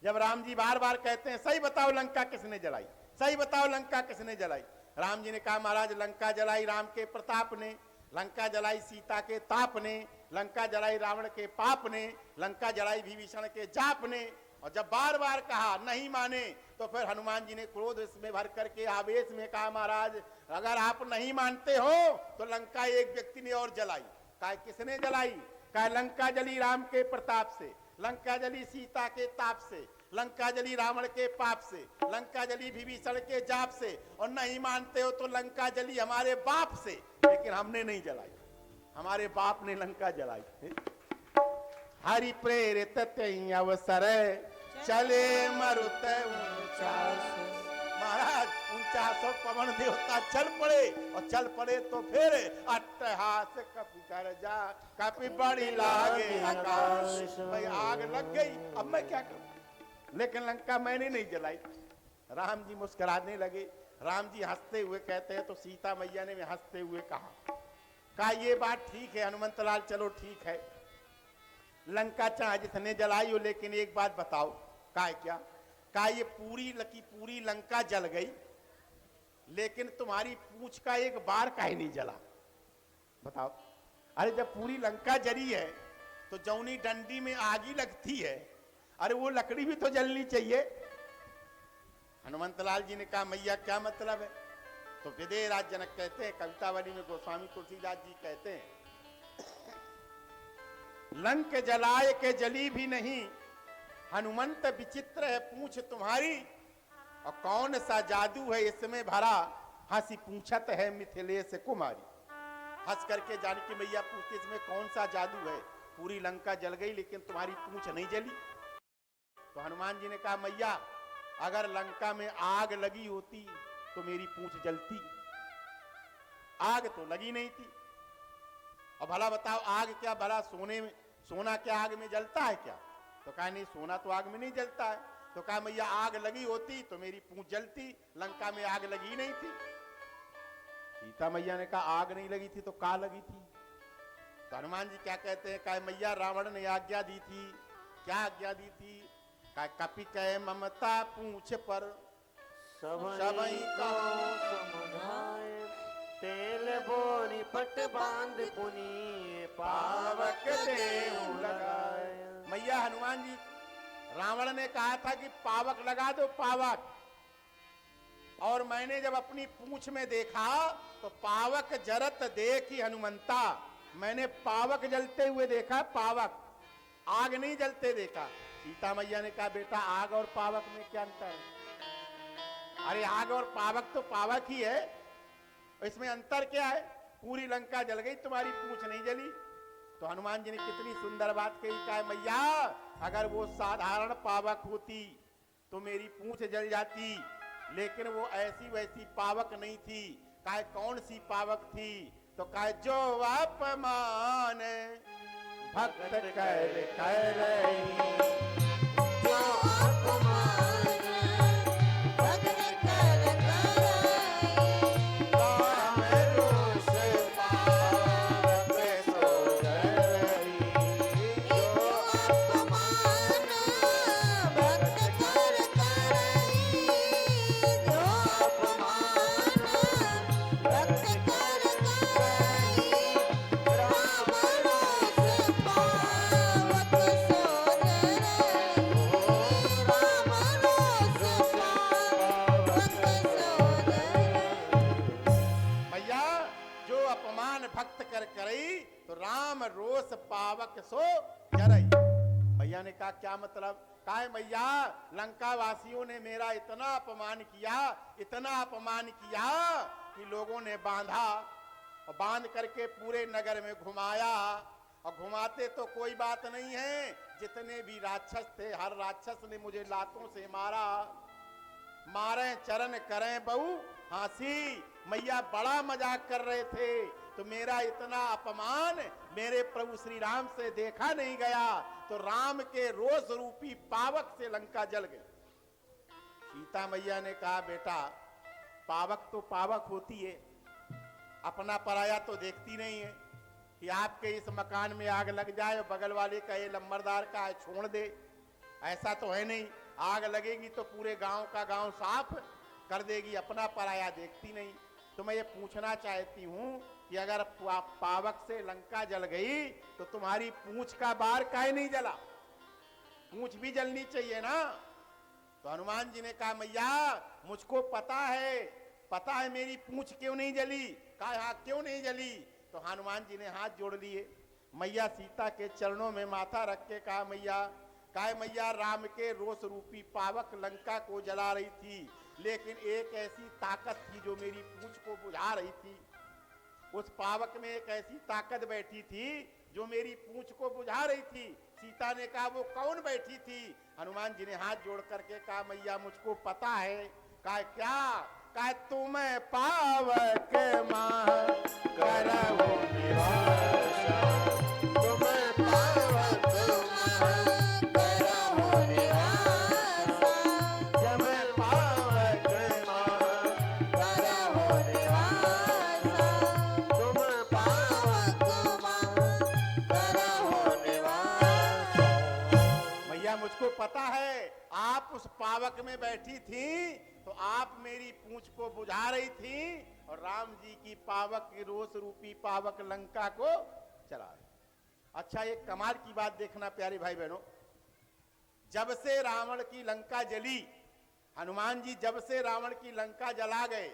जब राम जी बार बार कहते हैं सही बताओ लंका किसने जलाई, सही बताओ लंका किसने जलाई। राम जी ने कहा, महाराज लंका जलाई राम के प्रताप ने, लंका जलाई सीता के ताप ने, लंका जलाई रावण के पाप ने, लंका जलाई विभीषण के जाप ने। और जब बार बार कहा नहीं माने, तो फिर हनुमान जी ने क्रोध इसमें भर करके आवेश में कहा, महाराज अगर आप नहीं मानते हो तो लंका एक व्यक्ति ने और जलाई। कहा किसने जलाई? कहा लंका जली राम के प्रताप से, लंका जली सीता के ताप से, लंका जली रावण के पाप से, लंका जली विभीषण के जाप से, और नहीं मानते हो तो लंका जली हमारे बाप से, लेकिन हमने नहीं जलाई, हमारे बाप ने लंका जलाई। हरि प्रेरित तेई अवसर चले मरुत महाराज 49 पवन देवता चल पड़े, और चल पड़े तो फिर अट्टहास कपि कर जा, कपि बड़ी लागे आकाश। भाई आग लग गई, अब मैं क्या करूं, लेकिन लंका मैंने नहीं जलाई। राम जी मुस्कुराने लगे, राम जी हंसते हुए कहते हैं, तो सीता मैया ने भी हंसते हुए कहा ये बात ठीक है हनुमंत लाल, चलो ठीक है, लंका चाहे जितने जलाई हो, लेकिन एक बात बताओ, क्या ये पूरी लंका जल गई, लेकिन तुम्हारी पूंछ का एक बार काहे नहीं जला, बताओ। अरे जब पूरी लंका जली है तो जौनी डंडी में आगी लगती है, अरे वो लकड़ी भी तो जलनी चाहिए। हनुमंत लाल जी ने कहा मैया क्या मतलब है, तो विदेहराज जनक कहते हैं, कवितावली में गोस्वामी तुलसीदास जी कहते हैं, लंक जलाए के जली भी नहीं, हनुमंत विचित्र है पूंछ तुम्हारी, और कौन सा जादू है इसमें भरा, हंसी पूछत है मिथिलेश कुमारी। हंस करके जानकी मैया पूछती इसमें कौन सा जादू है, पूरी लंका जल गई लेकिन तुम्हारी पूंछ नहीं जली। तो हनुमान जी ने कहा मैया अगर लंका में आग लगी होती तो मेरी पूंछ जलती, आग तो लगी नहीं थी। और भला बताओ आग क्या, भला सोना क्या आग में जलता है क्या, तो कहा नहीं सोना तो आग में नहीं जलता है। तो कहा मैया आग लगी होती तो मेरी पूंछ जलती, लंका में आग लगी नहीं थी। सीता मैया ने कहा आग नहीं लगी थी तो का लगी थी। तो हनुमान जी क्या कहते हैं, कहा मैया रावण ने आज्ञा दी थी, क्या आज्ञा दी थी, कहा कपि कह ममता पूंछ पर सबई तेल बोरी पट बांध पुनी पावक देव लगाए। मैया हनुमान जी, रावण ने कहा था कि पावक लगा दो पावक, और मैंने जब अपनी पूंछ में देखा तो पावक जरत देखी हनुमंता, मैंने पावक जलते हुए देखा, पावक आग नहीं जलते देखा। सीता मैया ने कहा बेटा आग और पावक में क्या अंतर है, अरे आग और पावक तो पावक ही है, इसमें अंतर क्या है, पूरी लंका जल गई तुम्हारी पूंछ नहीं जली। तो हनुमान जी ने कितनी सुंदर बात कही, कहा मैया अगर वो साधारण पावक होती तो मेरी पूंछ जल जाती, लेकिन वो ऐसी वैसी पावक नहीं थी। कहा कौन सी पावक थी, तो कहा जो अपमान भक्त कर रही, जो अपमान भक्त कर राम रोष पावक सो रही, जो अपमान भक्त कर करई, जो अपमान भक्त कर करई, राम रोष पावक सो रही, राम रोष पावक सो रही। मैया जो अपमान भक्त कर करई तो राम रोष पावक सो जरई। भैया ने कहा क्या मतलब, कहा मैया लंका वासियों ने मेरा इतना अपमान किया, इतना अपमान किया कि लोगों ने बांधा, और बांध करके पूरे नगर में घुमाया, और घुमाते तो कोई बात नहीं है, जितने भी राक्षस थे हर राक्षस ने मुझे लातों से मारा, मारे चरण करें बहु हासी। मैया बड़ा मजाक कर रहे थे, तो मेरा इतना अपमान मेरे प्रभु श्री राम से देखा नहीं गया, तो राम के रोष रूपी पावक से लंका जल गई। सीता मैया ने कहा बेटा पावक तो पावक होती है, अपना पराया तो देखती नहीं है, कि आपके इस मकान में आग लग जाए और बगल वाले का ये लंबरदार का है छोड़ दे, ऐसा तो है नहीं। आग लगेगी तो पूरे गांव का गांव साफ कर देगी, अपना पराया देखती नहीं। तो मैं ये पूछना चाहती हूँ कि अगर पावक से लंका जल गई तो तुम्हारी पूंछ का बार काहे नहीं जला, पूंछ भी जलनी चाहिए ना। तो हनुमान जी ने कहा मैया मुझको पता है मेरी पूंछ क्यों नहीं जली। कहा हाँ क्यों नहीं जली। तो हनुमान जी ने हाथ जोड़ लिए, मैया सीता के चरणों में माथा रख के कहा मैया काय मैया राम के रोष रूपी पावक लंका को जला रही थी, लेकिन एक ऐसी ताकत थी जो मेरी पूंछ को बुझा रही थी। उस पावक में एक ऐसी ताकत बैठी थी जो मेरी पूंछ को बुझा रही थी। सीता ने कहा वो कौन बैठी थी? हनुमान जी ने हाथ जोड़ करके कहा मैया मुझको पता है। कहा क्या? कहा तुम्हें पावक मां करहु निवासा, तुम्हें पावक मां करहु निवासा, जब पावक मां करहु निवासा, तुम पावक मां करहु निवासा। मैया मुझको पता है आप उस पावक में बैठी थी तो आप मेरी पूंछ को बुझा रही थी और राम जी की पावक रोष रूपी पावक लंका को चला रही। अच्छा एक कमाल की बात देखना प्यारे भाई बहनों, जब से रावण की लंका जली, हनुमान जी जब से रावण की लंका जला गए,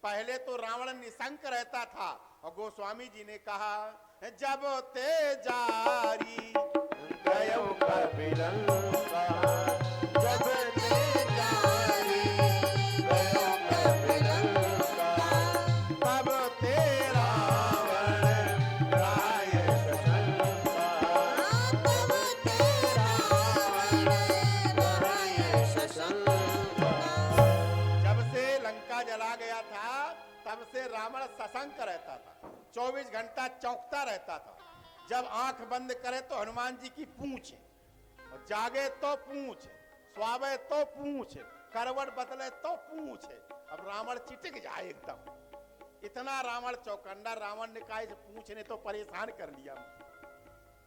पहले तो रावण निशंक रहता था और गोस्वामी जी ने कहा जब ते जारी गयो कपिलंका, जब ते जारी गयो कपिलंका, तब ते रावण राय शशंका, तब ते रावण राय शशंका। जब से लंका जला गया था तब से रावण सशंक रहता था, 24 घंटा चौंकता रहता था। जब आंख बंद करे तो हनुमान जी की पूंछ है, और जागे तो पूंछ है, स्वावे तो पूंछ है, करवट बदले तो पूंछ है। अब रावण चिटक जाए एकदम, इतना रावण चौकंडा। रावण ने कहा इस पूंछ ने तो परेशान कर लिया।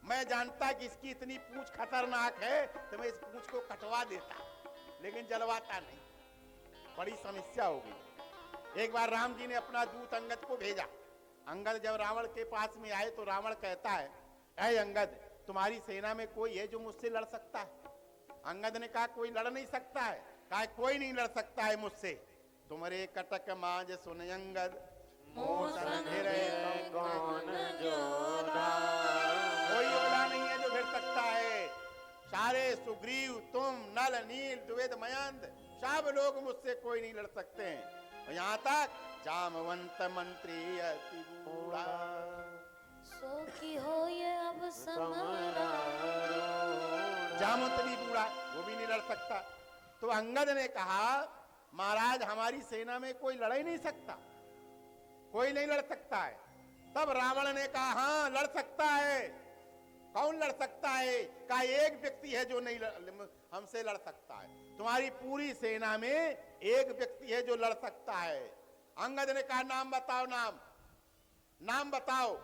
मैं जानता कि इसकी इतनी पूंछ खतरनाक है तो मैं इस पूंछ को कटवा देता, लेकिन जलवाता नहीं, बड़ी समस्या हो गई। एक बार राम जी ने अपना दूत अंगद को भेजा। अंगद जब रावण के पास में आए तो रावण कहता है ऐ अंगद तुम्हारी सेना में कोई है जो मुझसे लड़ सकता है? अंगद ने कहा कोई लड़ नहीं सकता है। कहा कोई नहीं लड़ सकता है मुझसे। तुम्हारे कटक मांझ सुन अंगद, कौन जोड़ा, कोई योद्धा नहीं है जो भिड़ सकता है। सारे सुग्रीव तुम नल नील द्विवेद मयंत सब लोग मुझसे कोई नहीं लड़ सकते हैं। और यहाँ तक जामवंत मंत्री अति बूढ़ा, सो की हो ये अब समरा, जामवंत भी बूढ़ा, वो भी नहीं लड़ सकता। तो अंगद ने कहा महाराज हमारी सेना में कोई लड़ ही नहीं सकता, कोई नहीं लड़ सकता है। तब रावण ने कहा हाँ लड़ सकता है। कौन लड़ सकता है? कहा एक व्यक्ति है जो नहीं हमसे लड़ सकता है। तुम्हारी पूरी सेना में एक व्यक्ति है जो लड़ सकता है। अंगद ने कहा नाम बताओ, नाम बताओ।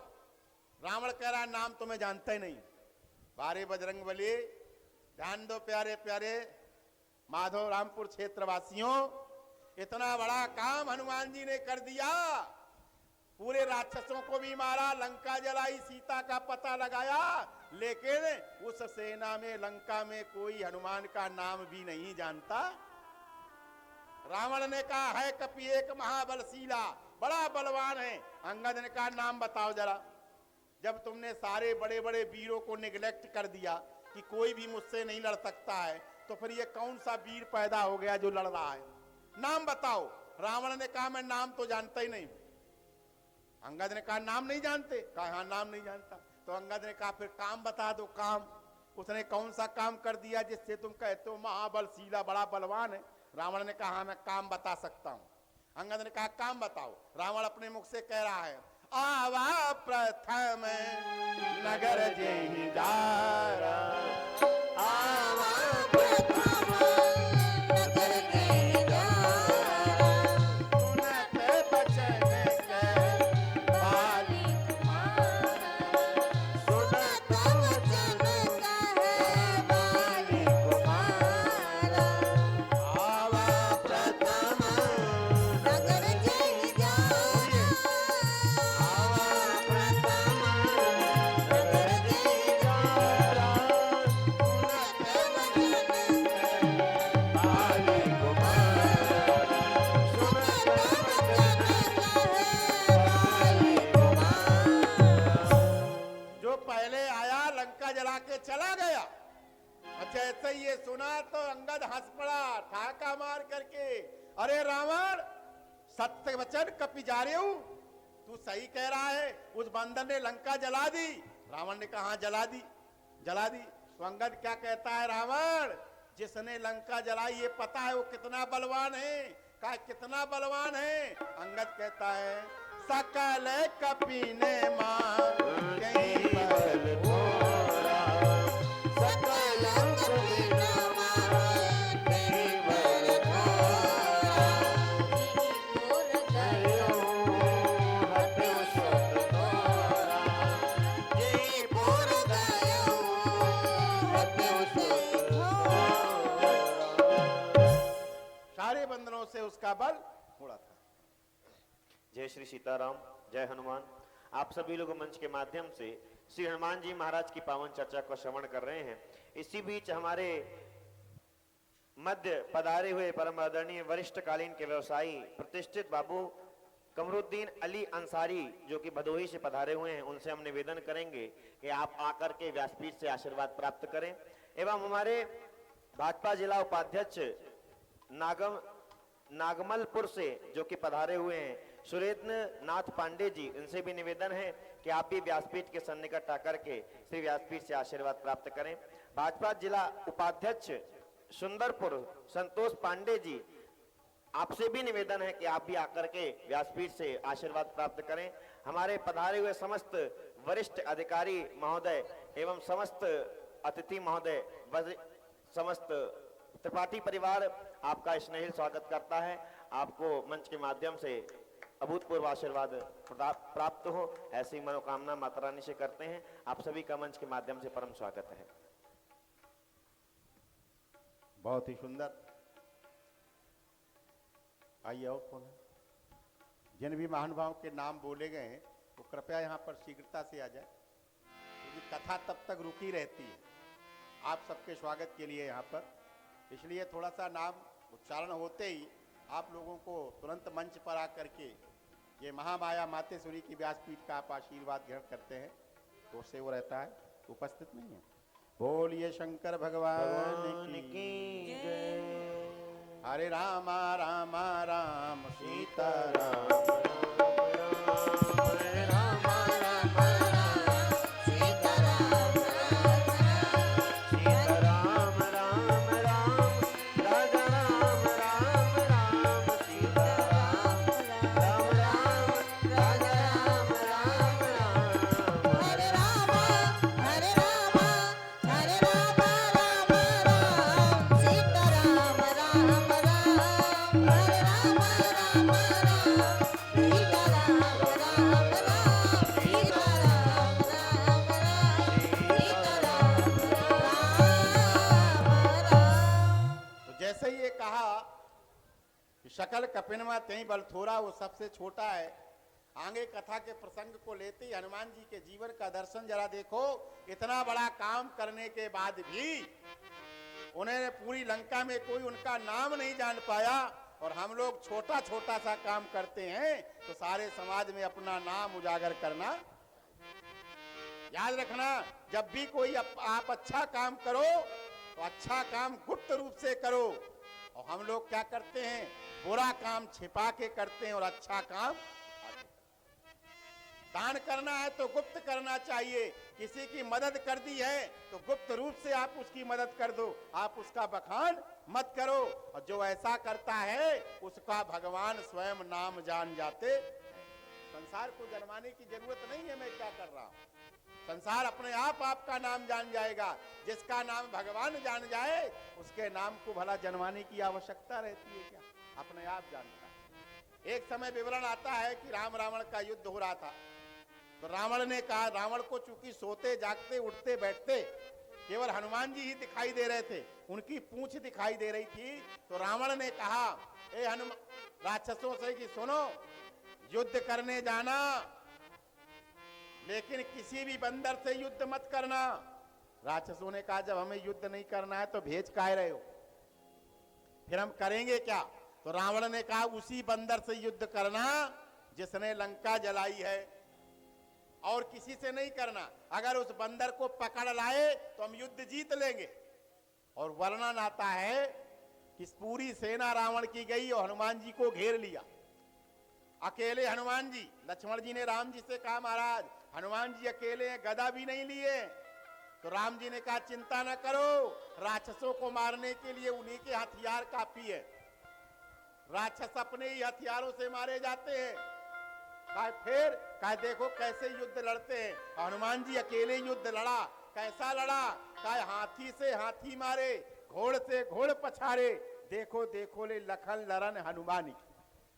रावण कह रहा नाम तो मैं जानता ही नहीं। बारे बजरंगबली, ध्यान दो प्यारे प्यारे माधव रामपुर क्षेत्रवासियों, इतना बड़ा काम हनुमान जी ने कर दिया। पूरे राक्षसों को भी मारा, लंका जलाई, सीता का पता लगाया, लेकिन उस सेना में लंका में कोई हनुमान का नाम भी नहीं जानता। रावण ने कहा है कपि एक महाबलशीला, बड़ा बलवान है। अंगद ने कहा नाम बताओ जरा। जब तुमने सारे बड़े बड़े वीरों को निगलेक्ट कर दिया कि कोई भी मुझसे नहीं लड़ सकता है, तो फिर ये कौन सा वीर पैदा हो गया जो लड़ रहा है? नाम बताओ। रावण ने कहा मैं नाम तो जानता ही नहीं। अंगद ने कहा नाम नहीं जानते? कहा हाँ नाम नहीं जानता। तो अंगद ने कहा फिर काम बता दो, काम। उसने कौन सा काम कर दिया जिससे तुम कहते हो महाबलशीला, बड़ा बलवान है? रावण ने कहा हाँ मैं काम बता सकता हूं। अंगद ने कहा काम बताओ। रावण अपने मुख से कह रहा है आवा प्रथम नगर जेहि जारा, आवा प्रथम नगर जेहि जारा, सुनत बचन के बाली कुमारा, सुनत बचन के बाली कुमारा, आवा प्रथम नगर जेहि जारा, आवा प्रथम नगर जेहि जारा, सुनत बचन के बाली कुमारा, सुनत जो पहले आया लंका जला के चला गया, और जैसे ही ये सुना तो अंगद हंस पड़ा ठाका मार करके, अरे रावण सत्य वचन कपि जा रहे हूं, तू सही कह रहा है, उस बंदर ने लंका जला दी। रावण ने कहा जला दी, जला दी। तो अंगद क्या कहता है, रावण जिसने लंका जलाई ये पता है वो कितना बलवान है, कहा कितना बलवान है। अंगद कहता है सकल कपि ने मां कहीं बल थोड़ा, सकल कपि ने मां कहीं बल थोड़ा, मोर गयो हते सुख तोरा, यही बोल गयो हते सुख थोड़ा। सारे बंदरों से उसका बल थोड़ा था। जय श्री सीताराम, जय हनुमान। आप सभी लोग मंच के माध्यम से श्री हनुमान जी महाराज की पावन चर्चा को श्रवण कर रहे हैं। इसी बीच हमारे मध्य पधारे हुए परम आदरणीय वरिष्ठ कालीन के व्यवसायी प्रतिष्ठित बाबू कमरुद्दीन अली अंसारी जो कि भदोही से पधारे हुए हैं, उनसे हम निवेदन करेंगे कि आप आकर के व्यासपीठ से आशीर्वाद प्राप्त करें। एवं हमारे भाजपा जिला उपाध्यक्ष नागमलपुर से जो कि पधारे हुए हैं सुरेंद्र नाथ पांडे जी, इनसे भी निवेदन है कि आप भी व्यासपीठ के सन्निकट आकर के श्री व्यासपीठ से आशीर्वाद प्राप्त करें। भाजपा जिला उपाध्यक्ष सुंदरपुर संतोष पांडे जी, आपसे भी निवेदन है कि आप भी आकर के व्यासपीठ से आशीर्वाद प्राप्त करें। हमारे पधारे हुए समस्त वरिष्ठ अधिकारी महोदय एवं समस्त अतिथि महोदय, समस्त त्रिपाठी परिवार आपका स्नेहिल स्वागत करता है। आपको मंच के माध्यम से अभूतपूर्व आशीर्वाद प्राप्त हो, ऐसी मनोकामना माता रानी से करते हैं। आप सभी का मंच के माध्यम से परम स्वागत है। बहुत ही सुंदर। आइए, और कौन है? जिन भी महानुभावों के नाम बोले गए हैं वो कृपया यहाँ पर शीघ्रता से आ जाए, क्योंकि कथा तब तक रुकी रहती है आप सबके स्वागत के लिए यहाँ पर। इसलिए थोड़ा सा नाम उच्चारण होते ही आप लोगों को तुरंत मंच पर आकर के ये महामाया मातेश्वरी की व्यासपीठ का आप आशीर्वाद ग्रहण करते हैं तो उससे वो रहता है, उपस्थित नहीं है। बोलिए शंकर भगवान की जय। हरे राम राम राम सीता राम, हरे राम राम राम सीता राम, सीता राम राम राम, राजा राम राम राम, सीता राम राम राम, राजा राम राम राम, हरे राम हरे राम हरे राम राम राम, सीता राम राम राम, हरे राम राम राम, सीता राम राम राम, सीता राम राम राम, सीता राम राम राम। तो जैसे ही ये कहा कि शकल कपिनमा तेई बल थोड़ा, वो सबसे छोटा है। आगे कथा के प्रसंग को लेते ही हनुमान जी के जीवन का दर्शन जरा देखो। इतना बड़ा काम करने के बाद भी उन्हें पूरी लंका में कोई उनका नाम नहीं जान पाया, और हम लोग छोटा छोटा सा काम करते हैं तो सारे समाज में अपना नाम उजागर करना। याद रखना, जब भी कोई आप अच्छा काम करो तो अच्छा काम गुप्त रूप से करो, और हम लोग क्या करते हैं, बुरा काम छिपा के करते हैं और अच्छा काम आगे। दान करना है तो गुप्त करना चाहिए। किसी की मदद कर दी है तो गुप्त रूप से आप उसकी मदद कर दो, आप उसका बखान मत करो। और जो ऐसा करता है उसका भगवान स्वयं नाम जान जाते हैं। संसार को जन्माने की जरूरत नहीं है मैं क्या कर रहा हूं, संसार अपने आप आपका नाम जान जाएगा। जिसका नाम भगवान जान जाए उसके नाम को भला जन्माने की आवश्यकता रहती है क्या, अपने आप जानता है। एक समय विवरण आता है कि राम रावण का युद्ध हो रहा था, तो रावण ने कहा, रावण को चूंकि सोते जागते उठते बैठते केवल हनुमान जी ही दिखाई दे रहे थे, उनकी पूंछ दिखाई दे रही थी। तो रावण ने कहा ए हनुमान राक्षसों से कि सुनो, युद्ध करने जाना लेकिन किसी भी बंदर से युद्ध मत करना। राक्षसों ने कहा जब हमें युद्ध नहीं करना है तो भेज काहे रहे हो, फिर हम करेंगे क्या? तो रावण ने कहा उसी बंदर से युद्ध करना जिसने लंका जलाई है, और किसी से नहीं करना। अगर उस बंदर को पकड़ लाए तो हम युद्ध जीत लेंगे, और वर्णन आता है कि पूरी सेना रावण की गई और हनुमान जी को घेर लिया। अकेले हनुमान जी, लक्ष्मण जी ने राम जी से कहा महाराज हनुमान जी अकेले हैं, गदा भी नहीं लिए। तो राम जी ने कहा चिंता न करो, राक्षसों को मारने के लिए उन्हीं के हथियार काफी है। राक्षस अपने ही हथियारों से मारे जाते हैं। कहा फिर कहा देखो कैसे युद्ध लड़ते हैं। हनुमान जी अकेले युद्ध लड़ा। कैसा लड़ा? कहा हाथी से हाथी मारे, घोड़ से घोड़ पछारे, देखो देखो ले लखन लरन हनुमानी।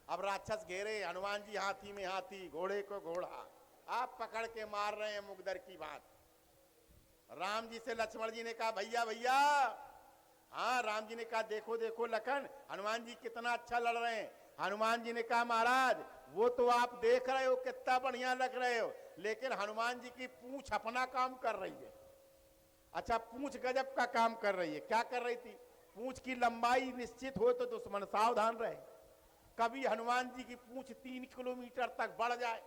अब राक्षस घेरे, हनुमान जी हाथी में हाथी, घोड़े को घोड़ा, आप पकड़ के मार रहे हैं मुगदर की बात। राम जी से लक्ष्मण जी ने कहा भैया भैया, हाँ राम जी ने कहा देखो देखो लखन हनुमान जी कितना अच्छा लड़ रहे हैं। हनुमान जी ने कहा महाराज वो तो आप देख रहे हो कितना बढ़िया लग रहे हो, लेकिन हनुमान जी की पूंछ अपना काम कर रही है। अच्छा पूंछ गजब का काम कर रही है। क्या कर रही थी? पूंछ की लंबाई निश्चित हो तो दुश्मन सावधान रहे। कभी हनुमान जी की पूंछ 3 किलोमीटर तक बढ़ जाए,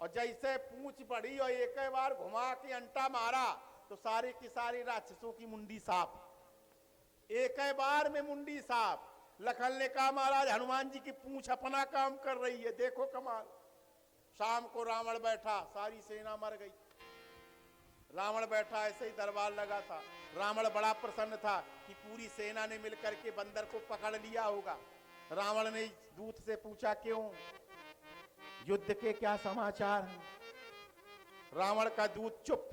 और जैसे पूंछ बढ़ी और एक बार घुमा के अंटा मारा तो सारे की सारी राक्षसों की मुंडी साफ, एक बार में मुंडी साफ। लखन ने कहा महाराज हनुमान जी की पूंछ अपना काम कर रही है, देखो कमाल। शाम को रावण बैठा, सारी सेना मर गई। रावण बैठा, ऐसे ही दरबार लगा था। रावण बड़ा प्रसन्न था कि पूरी सेना ने मिलकर के बंदर को पकड़ लिया होगा। रावण ने दूत से पूछा क्यों, युद्ध के क्या समाचार हैं? रावण का दूत चुप।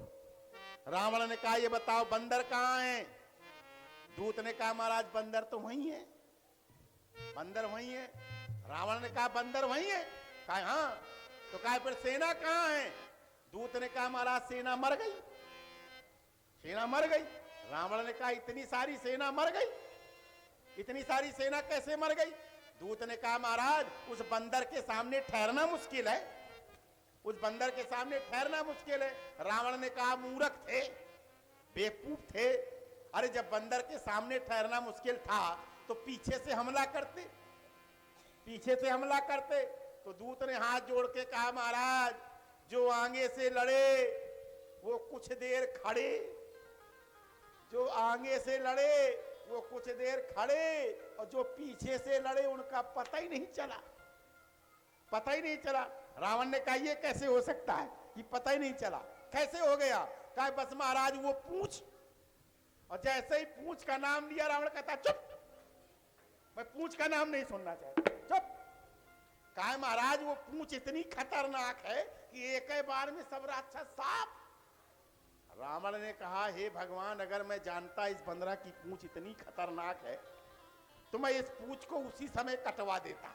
रावण ने कहा ये बताओ बंदर कहाँ हैं? दूत ने कहा महाराज बंदर तो वहीं है, बंदर वहीं है। रावण ने कहा बंदर वहीं है? कहा हाँ। तो कहा फिर सेना कहाँ है? दूत ने कहा महाराज सेना मर गई, सेना मर गई। रावण ने कहा इतनी सारी सेना मर गई, इतनी सारी सेना कैसे मर गई? दूत ने कहा महाराज उस बंदर के सामने ठहरना मुश्किल है, उस बंदर के सामने ठहरना मुश्किल है। रावण ने कहा मूर्ख थे, बेवकूफ थे। अरे जब बंदर के सामने ठहरना मुश्किल था तो पीछे से हमला करते, पीछे से हमला करते। तो दूत ने हाथ जोड़ के कहा महाराज जो आगे से लड़े वो कुछ देर खड़े, जो आगे से लड़े वो कुछ देर खड़े, और जो पीछे से लड़े उनका पता ही नहीं चला, पता ही नहीं चला। रावण ने कहा ये कैसे हो सकता है कि पता ही नहीं चला, कैसे हो गया? कहा बस महाराज वो पूंछ, और जैसे ही पूंछ का नाम लिया रावण कहता चुप, मैं पूंछ का नाम नहीं सुनना चाहता, चुप। कहा महाराज वो पूंछ इतनी खतरनाक है कि एक बार में सब राक्षस साफ। रावण ने कहा हे भगवान अगर मैं जानता इस बंदरा की पूंछ इतनी खतरनाक है तो मैं इस पूंछ को उसी समय कटवा देता।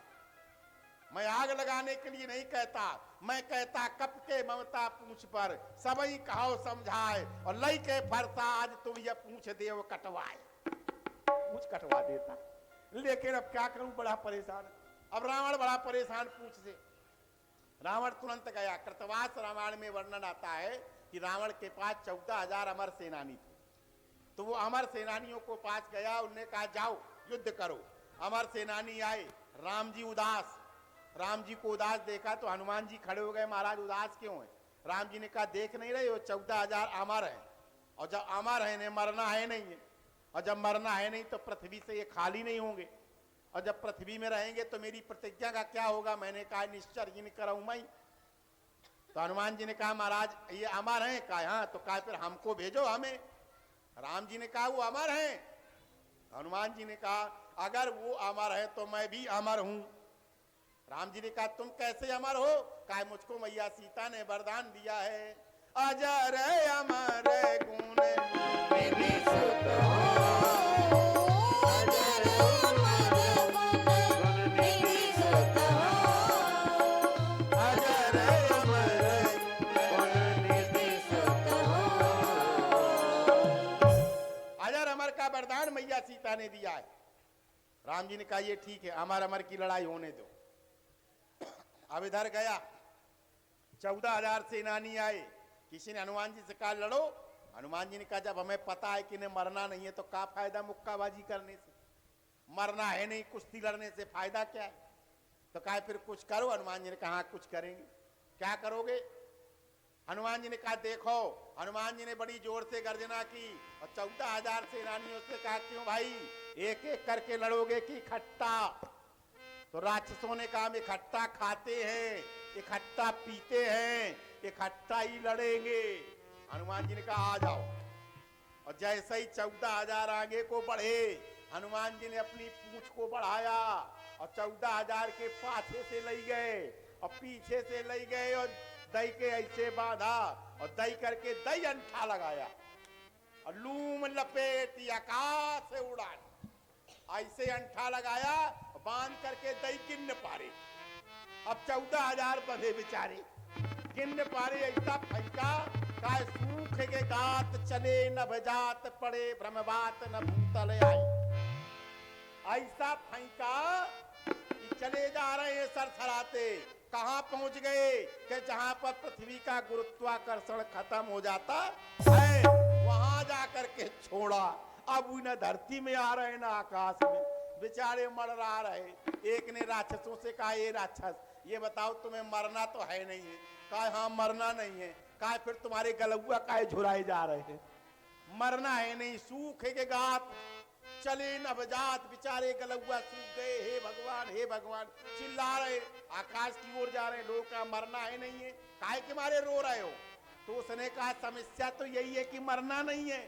मैं आग लगाने के लिए नहीं कहता, मैं कहता कप के ममता पूंछ पर सबई कहो समझाए, और लई के फरसा आज तुम यह पूंछ देव कटवाए, पूंछ कटवा देता। लेकिन अब क्या करूं, बड़ा परेशान। अब रावण बड़ा परेशान पूंछ से। रावण तुरंत गया। कृतवास रामायण में वर्णन आता है कि रावण के पास 14,000 अमर सेनानी थे। तो वो अमर सेनानियों को पास गया, उनने कहा जाओ युद्ध करो। अमर सेनानी आए, राम जी उदास। राम जी को उदास देखा तो हनुमान जी खड़े हो गए, महाराज उदास क्यों है? राम जी ने कहा देख नहीं रहे हो 14,000 अमर हैं, और जब अमर है ने मरना है नहीं है, और जब मरना है नहीं तो पृथ्वी से ये खाली नहीं होंगे, और जब पृथ्वी में रहेंगे तो मेरी प्रतिज्ञा का क्या होगा? मैंने कहा निश्चय ही नहीं कराऊं मैं। तो हनुमान जी ने कहा महाराज ये अमर हैं? कहा हाँ। तो कहा फिर हमको भेजो हमें। राम जी ने कहा वो अमर हैं। हनुमान जी ने कहा अगर वो अमर है तो मैं भी अमर हूं। राम जी ने कहा तुम कैसे अमर हो? कहा मुझको मैया सीता ने वरदान दिया है, अजर अमर गुण निधि सुत हो, अजर अमर गुण निधि सुत हो, अजर अमर गुण निधि सुत हो। अजर अमर का वरदान मैया सीता ने दिया है। राम जी ने कहा ये ठीक है, अमर अमर की लड़ाई होने दो। अब इधर गया, 14,000 सेनानी आए। किसी ने हनुमान जी से कहा लड़ो। हनुमान जी ने कहा जब हमें पता है कि इन्हें मरना नहीं है तो क्या फायदा मुक्काबाजी करने से, मरना है नहीं, कुश्ती लड़ने से फायदा क्या है? तो कहा फिर कुछ करो। हनुमान जी ने कहा कुछ करेंगे। क्या करोगे? हनुमान जी ने कहा देखो, हनुमान जी ने बड़ी जोर से गर्जना की और 14,000 सेनानियों से कहा क्यों भाई एक एक करके लड़ोगे कि इकट्ठा? तो राक्षसों ने कहा हम इकट्ठा खाते हैं, इकट्ठा पीते हैं, इकट्ठा ही लड़ेंगे। हनुमान जी ने कहा आ जाओ। और जैसे ही 14,000 आगे को बढ़े, हनुमान जी ने अपनी पूंछ को बढ़ाया और 14,000 के पाछे से ले गए और पीछे से ले गए और दही के ऐसे बांधा और दही करके दही अंठा लगाया और लूम लपेटी आकाश से उड़ान, ऐसे अंठा लगाया बांध करके दही गिन्न पारे। अब 14,000 बंधे बेचारे गिन्न पारे, ऐसा फेंका काय सूख के गात चले न भजात पड़े ब्रह्मवात न भूतल आई। ऐसा फेंका कि चले जा रहे हैं सरसराते, कहां पहुंच गए कि जहां पर पृथ्वी का गुरुत्वाकर्षण खत्म हो जाता है वहां जाकर के छोड़ा। अब उन्हें धरती में आ रहे ना आकाश में, बेचारे मर रहा रहे। एक ने राक्षसों से कहा ये राक्षस ये बताओ तुम्हें मरना तो है नहीं है? कहा हाँ मरना नहीं है। कहा फिर तुम्हारे गलुआ काहे झुराए जा रहे हैं? मरना है नहीं, सूखे के गात चले नवजात, बेचारे गलुआ सूख गए। हे भगवान चिल्ला रहे, आकाश की ओर जा रहे। लोग का मरना है नहीं है, काहे के मारे रो रहे हो? तो उसने कहा समस्या तो यही है कि मरना नहीं है।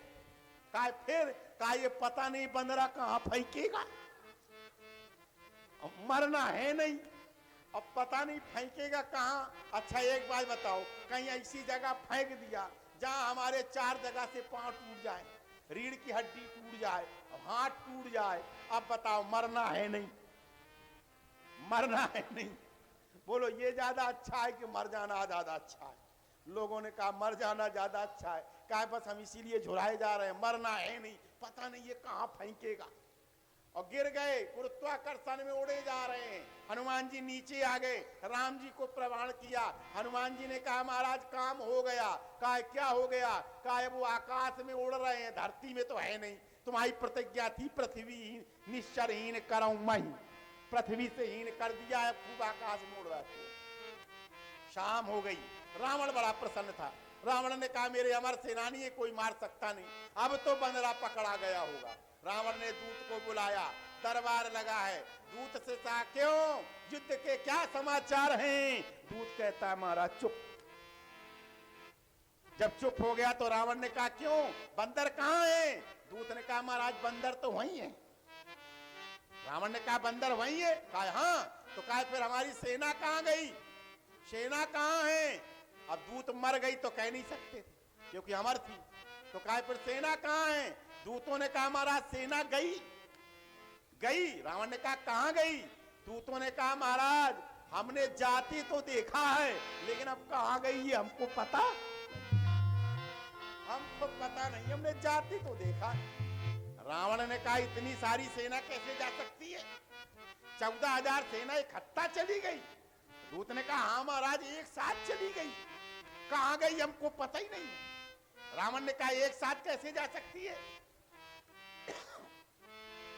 कहा फिर? कहा ये पता नहीं बंदरा कहां फेंकेगा, मरना है नहीं अब पता नहीं फेंकेगा कहां। अच्छा एक बात बताओ, कहीं ऐसी जगह फेंक दिया जहां हमारे 4 जगह से पांव टूट जाए, रीढ़ की हड्डी टूट जाए, हाथ टूट जाए, अब बताओ मरना है नहीं? मरना है नहीं। बोलो ये ज्यादा अच्छा है कि मर जाना ज्यादा अच्छा है? लोगों ने कहा मर जाना ज्यादा अच्छा है। कहा बस हम इसीलिए झुराए जा रहे हैं, मरना है नहीं, पता नहीं ये कहां फेंकेगा। और गिर गए, गुरुत्वाकर्षण में उड़े जा रहे हैं। हनुमान जी नीचे आ गए, राम जी को प्रणाम किया। हनुमान जी ने कहा महाराज काम हो गया। कहा क्या हो गया? कहा वो आकाश में उड़ रहे हैं, धरती में तो है नहीं। तुम्हारी प्रतिज्ञा थी पृथ्वी निश्चरहीन करऊं मैं, पृथ्वी से हीन कर दिया है, खूब आकाश में उड़ रहा है। शाम हो गई, रावण बड़ा प्रसन्न था। रावण ने कहा मेरे अमर सेनानी है, कोई मार सकता नहीं, अब तो बंदरा पकड़ा गया होगा। रावण ने दूत को बुलाया, दरबार लगा है। दूत से कहा क्यों, युद्ध के क्या समाचार हैं? दूत कहता है महाराज चुप। जब चुप हो गया तो रावण ने कहा क्यों, बंदर कहां है? दूत ने कहा महाराज बंदर तो वहीं है। रावण ने कहा बंदर वहीं है? कहा हाँ। तो कहा फिर हमारी सेना कहां गई, सेना कहां है? अब दूत मर गई तो कह नहीं सकते क्योंकि अमर थी। तो कहा फिर सेना कहां है? दूतों ने कहा महाराज सेना गई गई। रावण ने कहा कहां गई? दूतों ने कहा महाराज हमने जाति तो देखा है लेकिन अब कहां गई ये हमको पता, हमको पता नहीं, हमने जाति तो देखा। रावण ने कहा इतनी सारी सेना कैसे जा सकती है? 14,000 सेना इकट्ठा चली गई। दूत ने कहा हाँ महाराज एक साथ चली गई, कहां गई हमको पता ही नहीं। रावण ने कहा एक साथ कैसे जा सकती है?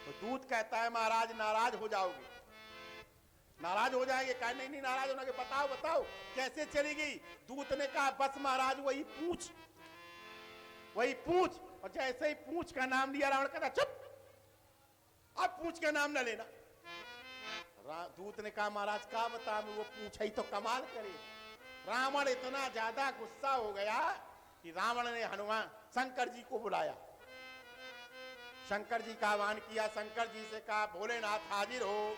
तो दूत कहता है महाराज नाराज हो जाओगे, नाराज हो जाएंगे। कहा नहीं नहीं नाराज होना, बताओ बताओ कैसे चली गई? दूत ने कहा बस महाराज वही पूछ, वही पूछ। और जैसे ही पूछ का नाम लिया रावण कहता चुप, अब पूछ का नाम न लेना। दूत ने कहा महाराज क्या बता, वो पूछ ही तो कमाल करे। रावण इतना ज्यादा गुस्सा हो गया कि रावण ने हनुमान शंकर जी को बुलाया, शंकर जी का आह्वान किया। शंकर जी से कहा भोलेनाथ हाजिर हो।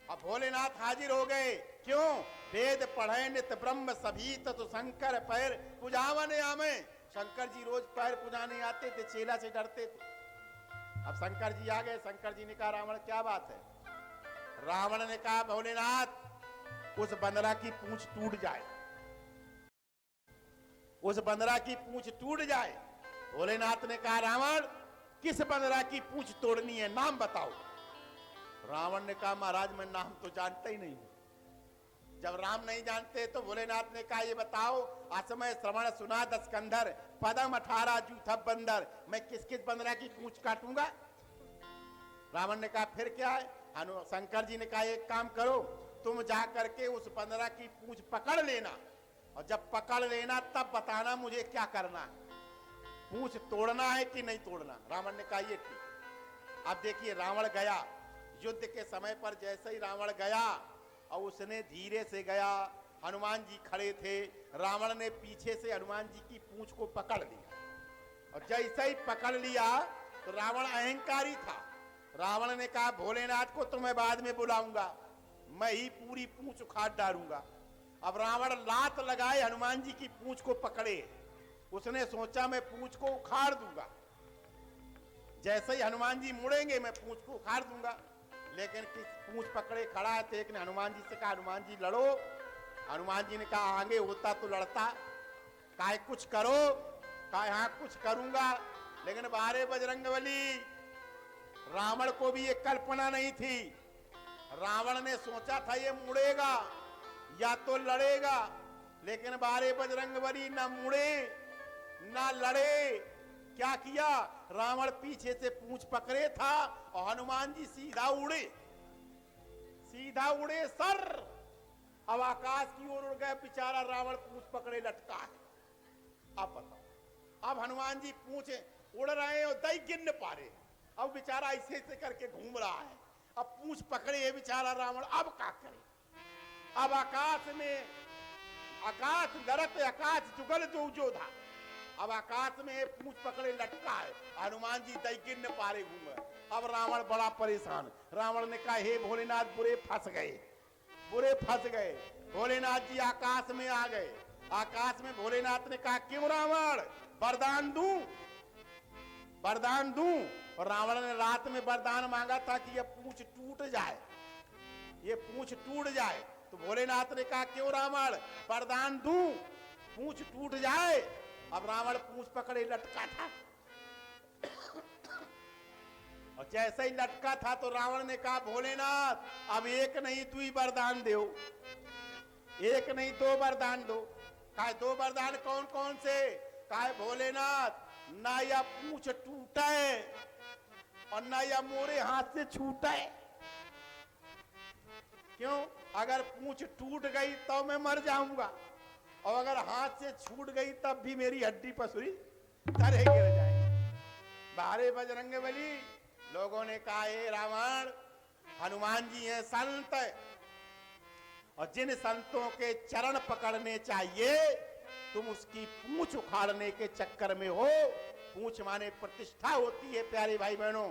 अब भोलेनाथ हाजिर हो गए। क्यों? वेद पढ़े नित ब्रह्म सभी तो शंकर पैर पुजावन आमे। शंकर जी रोज पैर पुजाने आते थे, चेला से डरते थे। अब शंकर जी आ गए। शंकर जी ने कहा रावण क्या बात है? रावण ने कहा भोलेनाथ उस बंदरा की पूंछ टूट जाए, उस बंदरा की पूंछ टूट जाए। भोलेनाथ ने कहा रावण किस बंदरा की पूंछ तोड़नी है, नाम बताओ। रावण ने कहा महाराज मैं नाम तो जानता ही नहीं हूं। जब राम नहीं जानते तो भोलेनाथ ने कहा ये बताओ असमय श्रवण सुना 10 कंधर पदम 18 जूथा बंदर, मैं किस किस बंदरा की पूंछ काटूंगा? रावण ने कहा फिर क्या है? शंकर जी ने कहा एक काम करो तुम जा करके उस बंदरा की पूंछ पकड़ लेना और जब पकड़ लेना तब बताना मुझे क्या करना है, पूंछ तोड़ना है कि नहीं तोड़ना। रावण ने कहा ये ठीक। अब देखिए रावण गया, युद्ध के समय पर जैसे ही रावण गया और उसने धीरे से गया, हनुमान जी खड़े थे, रावण ने पीछे से हनुमान जी की पूंछ को पकड़ लिया और जैसे ही पकड़ लिया तो रावण अहंकारी था। रावण ने कहा भोलेनाथ को तो मैं बाद में बुलाऊंगा, मैं ही पूरी पूंछ उखाड़ डालूंगा। अब रावण लात लगाए हनुमान जी की पूंछ को पकड़े, उसने सोचा मैं पूंछ को उखाड़ दूंगा, जैसे ही हनुमान जी मुड़ेंगे मैं पूंछ को उखाड़ दूंगा। लेकिन किस पूंछ पकड़े खड़ा है तो एक ने हनुमान जी से कहा हनुमान जी लड़ो। हनुमान जी ने कहा आगे होता तो लड़ता, काहे कुछ करो, कहा हाँ कुछ करूंगा। लेकिन बारे बजरंगबली, रावण को भी ये कल्पना नहीं थी। रावण ने सोचा था ये मुड़ेगा या तो लड़ेगा, लेकिन बारे बजरंगबली ना मुड़े ना लड़े। क्या किया, रावण पीछे से पूंछ पकड़े था और हनुमान जी सीधा उड़े, सीधा उड़े सर। अब आकाश की ओर उड़ गए, बेचारा रावण पूंछ पकड़े लटका है। अब बताओ, अब हनुमान जी पूंछे उड़ रहे हैं और दई गिन न पा रहे, अब बेचारा ऐसे ऐसे करके घूम रहा है, अब पूंछ पकड़े है बेचारा रावण, अब क्या करे। अब आकाश में आकाश लड़त आकाश जुगल जो जोधा, अब आकाश में पूंछ पकड़े लटका है, हनुमान जी दई गिन न पा रहे घूम। अब रावण बड़ा परेशान, रावण ने कहा हे भोलेनाथ बुरे फंस गए, बुरे फंस गए। भोलेनाथ जी आकाश में आ गए। आकाश में भोलेनाथ ने कहा क्यों रावण, वरदान दूं, वरदान दूं। और रावण ने रात में वरदान मांगा था कि ये पूंछ टूट जाए, ये पूंछ टूट जाए। तो भोलेनाथ ने कहा क्यों रावण, वरदान दूं, पूंछ टूट जाए। अब रावण पूंछ पकड़े लटका था और जैसे ही लटका था तो रावण ने कहा भोलेनाथ अब एक नहीं दुई वरदान दो, एक नहीं दो वरदान दो। कहा दो वरदान कौन कौन से। कहा भोलेनाथ ना या पूंछ टूटे और ना या मोरे हाथ से छूटे। क्यों, अगर पूंछ टूट गई तो मैं मर जाऊंगा और अगर हाथ से छूट गई तब भी मेरी हड्डी पसुरी तरह गिर जाएगी। बारे बजरंगबली, लोगों ने कहा हे रावण, हनुमान जी हैं संत और जिन संतों के चरण पकड़ने चाहिए तुम उसकी पूंछ उखाड़ने के चक्कर में हो। पूंछ माने प्रतिष्ठा होती है प्यारे भाई बहनों।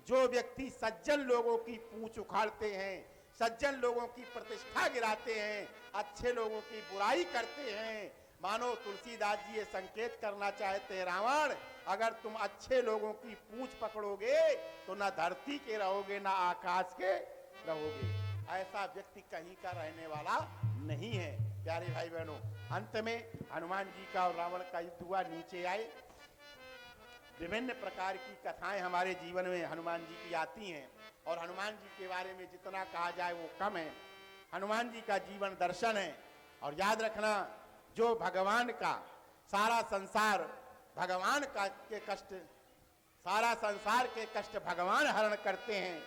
जो व्यक्ति सज्जन लोगों की पूंछ उखाड़ते हैं, सज्जन लोगों की प्रतिष्ठा गिराते हैं, अच्छे लोगों की बुराई करते हैं, मानो तुलसीदास जी ये संकेत करना चाहते हैं रावण अगर तुम अच्छे लोगों की पूंछ पकड़ोगे तो ना धरती के रहोगे ना आकाश के रहोगे। ऐसा व्यक्ति कहीं का रहने वाला नहीं है प्यारे भाई बहनों। अंत में हनुमान जी का और रावण का युद्ध हुआ, नीचे आए। विभिन्न प्रकार की कथाएं हमारे जीवन में हनुमान जी की आती हैं और हनुमान जी के बारे में जितना कहा जाए वो कम है। हनुमान जी का जीवन दर्शन है और याद रखना जो भगवान का सारा संसार भगवान का के कष्ट, सारा संसार के कष्ट भगवान हरण करते हैं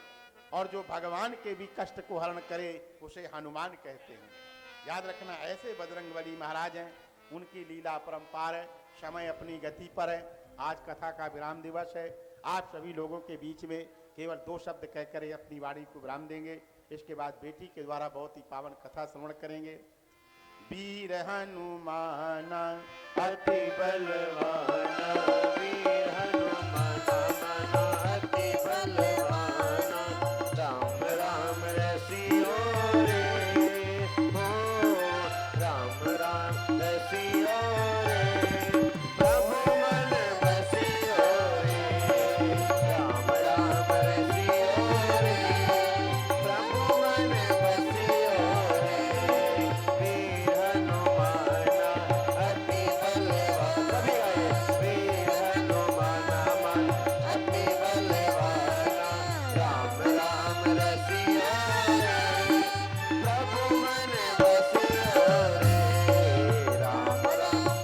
और जो भगवान के भी कष्ट को हरण करे उसे हनुमान कहते हैं। याद रखना ऐसे बजरंगबली महाराज हैं, उनकी लीला अपरंपार है, समय अपनी गति पर है। आज कथा का विराम दिवस है। आप सभी लोगों के बीच में केवल 2 शब्द कहकर अपनी वाणी को विराम देंगे। इसके बाद बेटी के द्वारा बहुत ही पावन कथा श्रवण करेंगे। वीर हनुमान अति बलवाना, वीर हनुमान अति बलवाना, राम राम रसियो रे हो, राम राम रसियो रे, प्रभु मन बसियो रे, राम राम रसियो रे, प्रभु मन बसियो रे, वीर हनुमान अति बलवान। सभी गाइए, वीर हनुमान अति बलवाना, राम राम रसिया रे, प्रभु मन बसिया रे, राम राम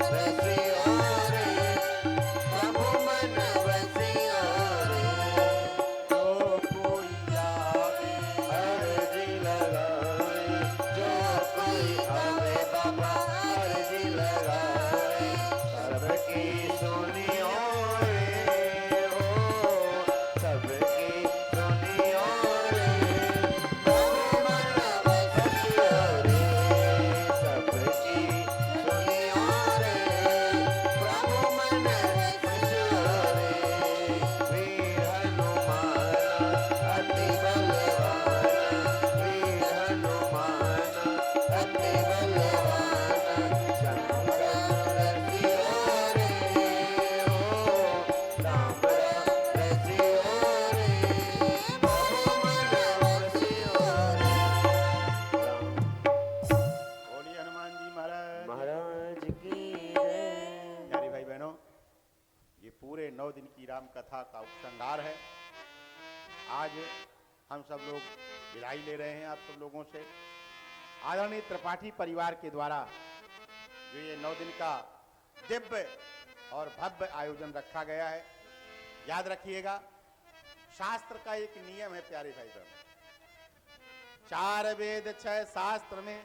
की जय। प्यारे भाई बहनों, ये पूरे 9 दिन की राम कथा का उपसंहार है। आज हम सब लोग विदाई ले रहे हैं आप सब लोगों से। आदरणीय त्रिपाठी परिवार के द्वारा जो ये 9 दिन का दिव्य और भव्य आयोजन रखा गया है, याद रखिएगा, शास्त्र का एक नियम है प्यारे भाई बहनों, 4 वेद 6 शास्त्र में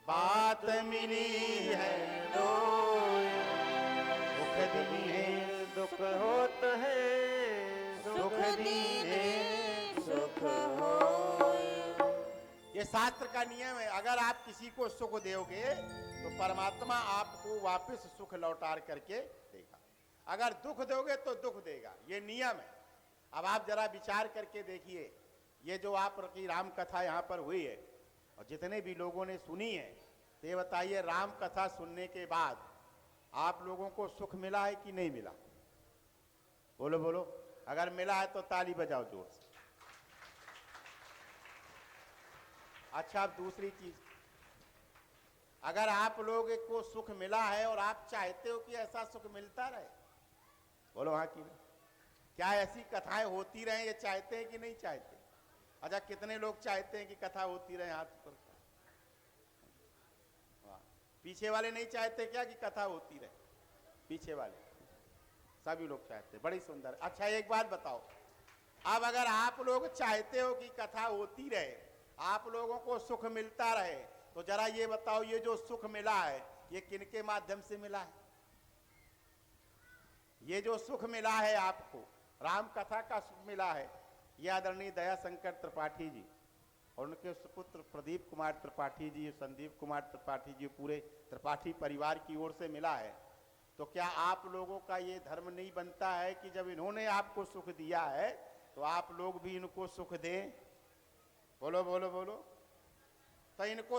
बात मिली है दो, दुख दीने दुख होत है, सुख दीने सुख हो। ये शास्त्र का नियम है। अगर आप किसी को सुख दोगे तो परमात्मा आपको वापस सुख लौटार करके देगा, अगर दुख दोगे तो दुख देगा, ये नियम है। अब आप जरा विचार करके देखिए, ये जो आपकी राम कथा यहाँ पर हुई है और जितने भी लोगों ने सुनी है, तो ये बताइए राम कथा सुनने के बाद आप लोगों को सुख मिला है कि नहीं मिला? बोलो बोलो, अगर मिला है तो ताली बजाओ जोर से। अच्छा, अब दूसरी चीज, अगर आप लोगों को सुख मिला है और आप चाहते हो कि ऐसा सुख मिलता रहे, बोलो हाँ कि नहीं? क्या ऐसी कथाएं होती रहे, ये चाहते हैं कि नहीं चाहते? अच्छा, कितने लोग चाहते हैं कि कथा होती रहे? हाथ पर। पीछे वाले नहीं चाहते क्या कि कथा होती रहे? पीछे वाले सभी लोग चाहते, बड़ी सुंदर। अच्छा, एक बात बताओ, अब अगर आप लोग चाहते हो कि कथा होती रहे, आप लोगों को सुख मिलता रहे, तो जरा ये बताओ, ये जो सुख मिला है ये किनके माध्यम से मिला है? ये जो सुख मिला है आपको, राम कथा का सुख मिला है, ये आदरणीय दयाशंकर त्रिपाठी जी और उनके सुपुत्र प्रदीप कुमार त्रिपाठी जी, संदीप कुमार त्रिपाठी जी, पूरे त्रिपाठी परिवार की ओर से मिला है। तो क्या आप लोगों का ये धर्म नहीं बनता है कि जब इन्होंने आपको सुख दिया है तो आप लोग भी इनको सुख दें? बोलो बोलो बोलो। तो इनको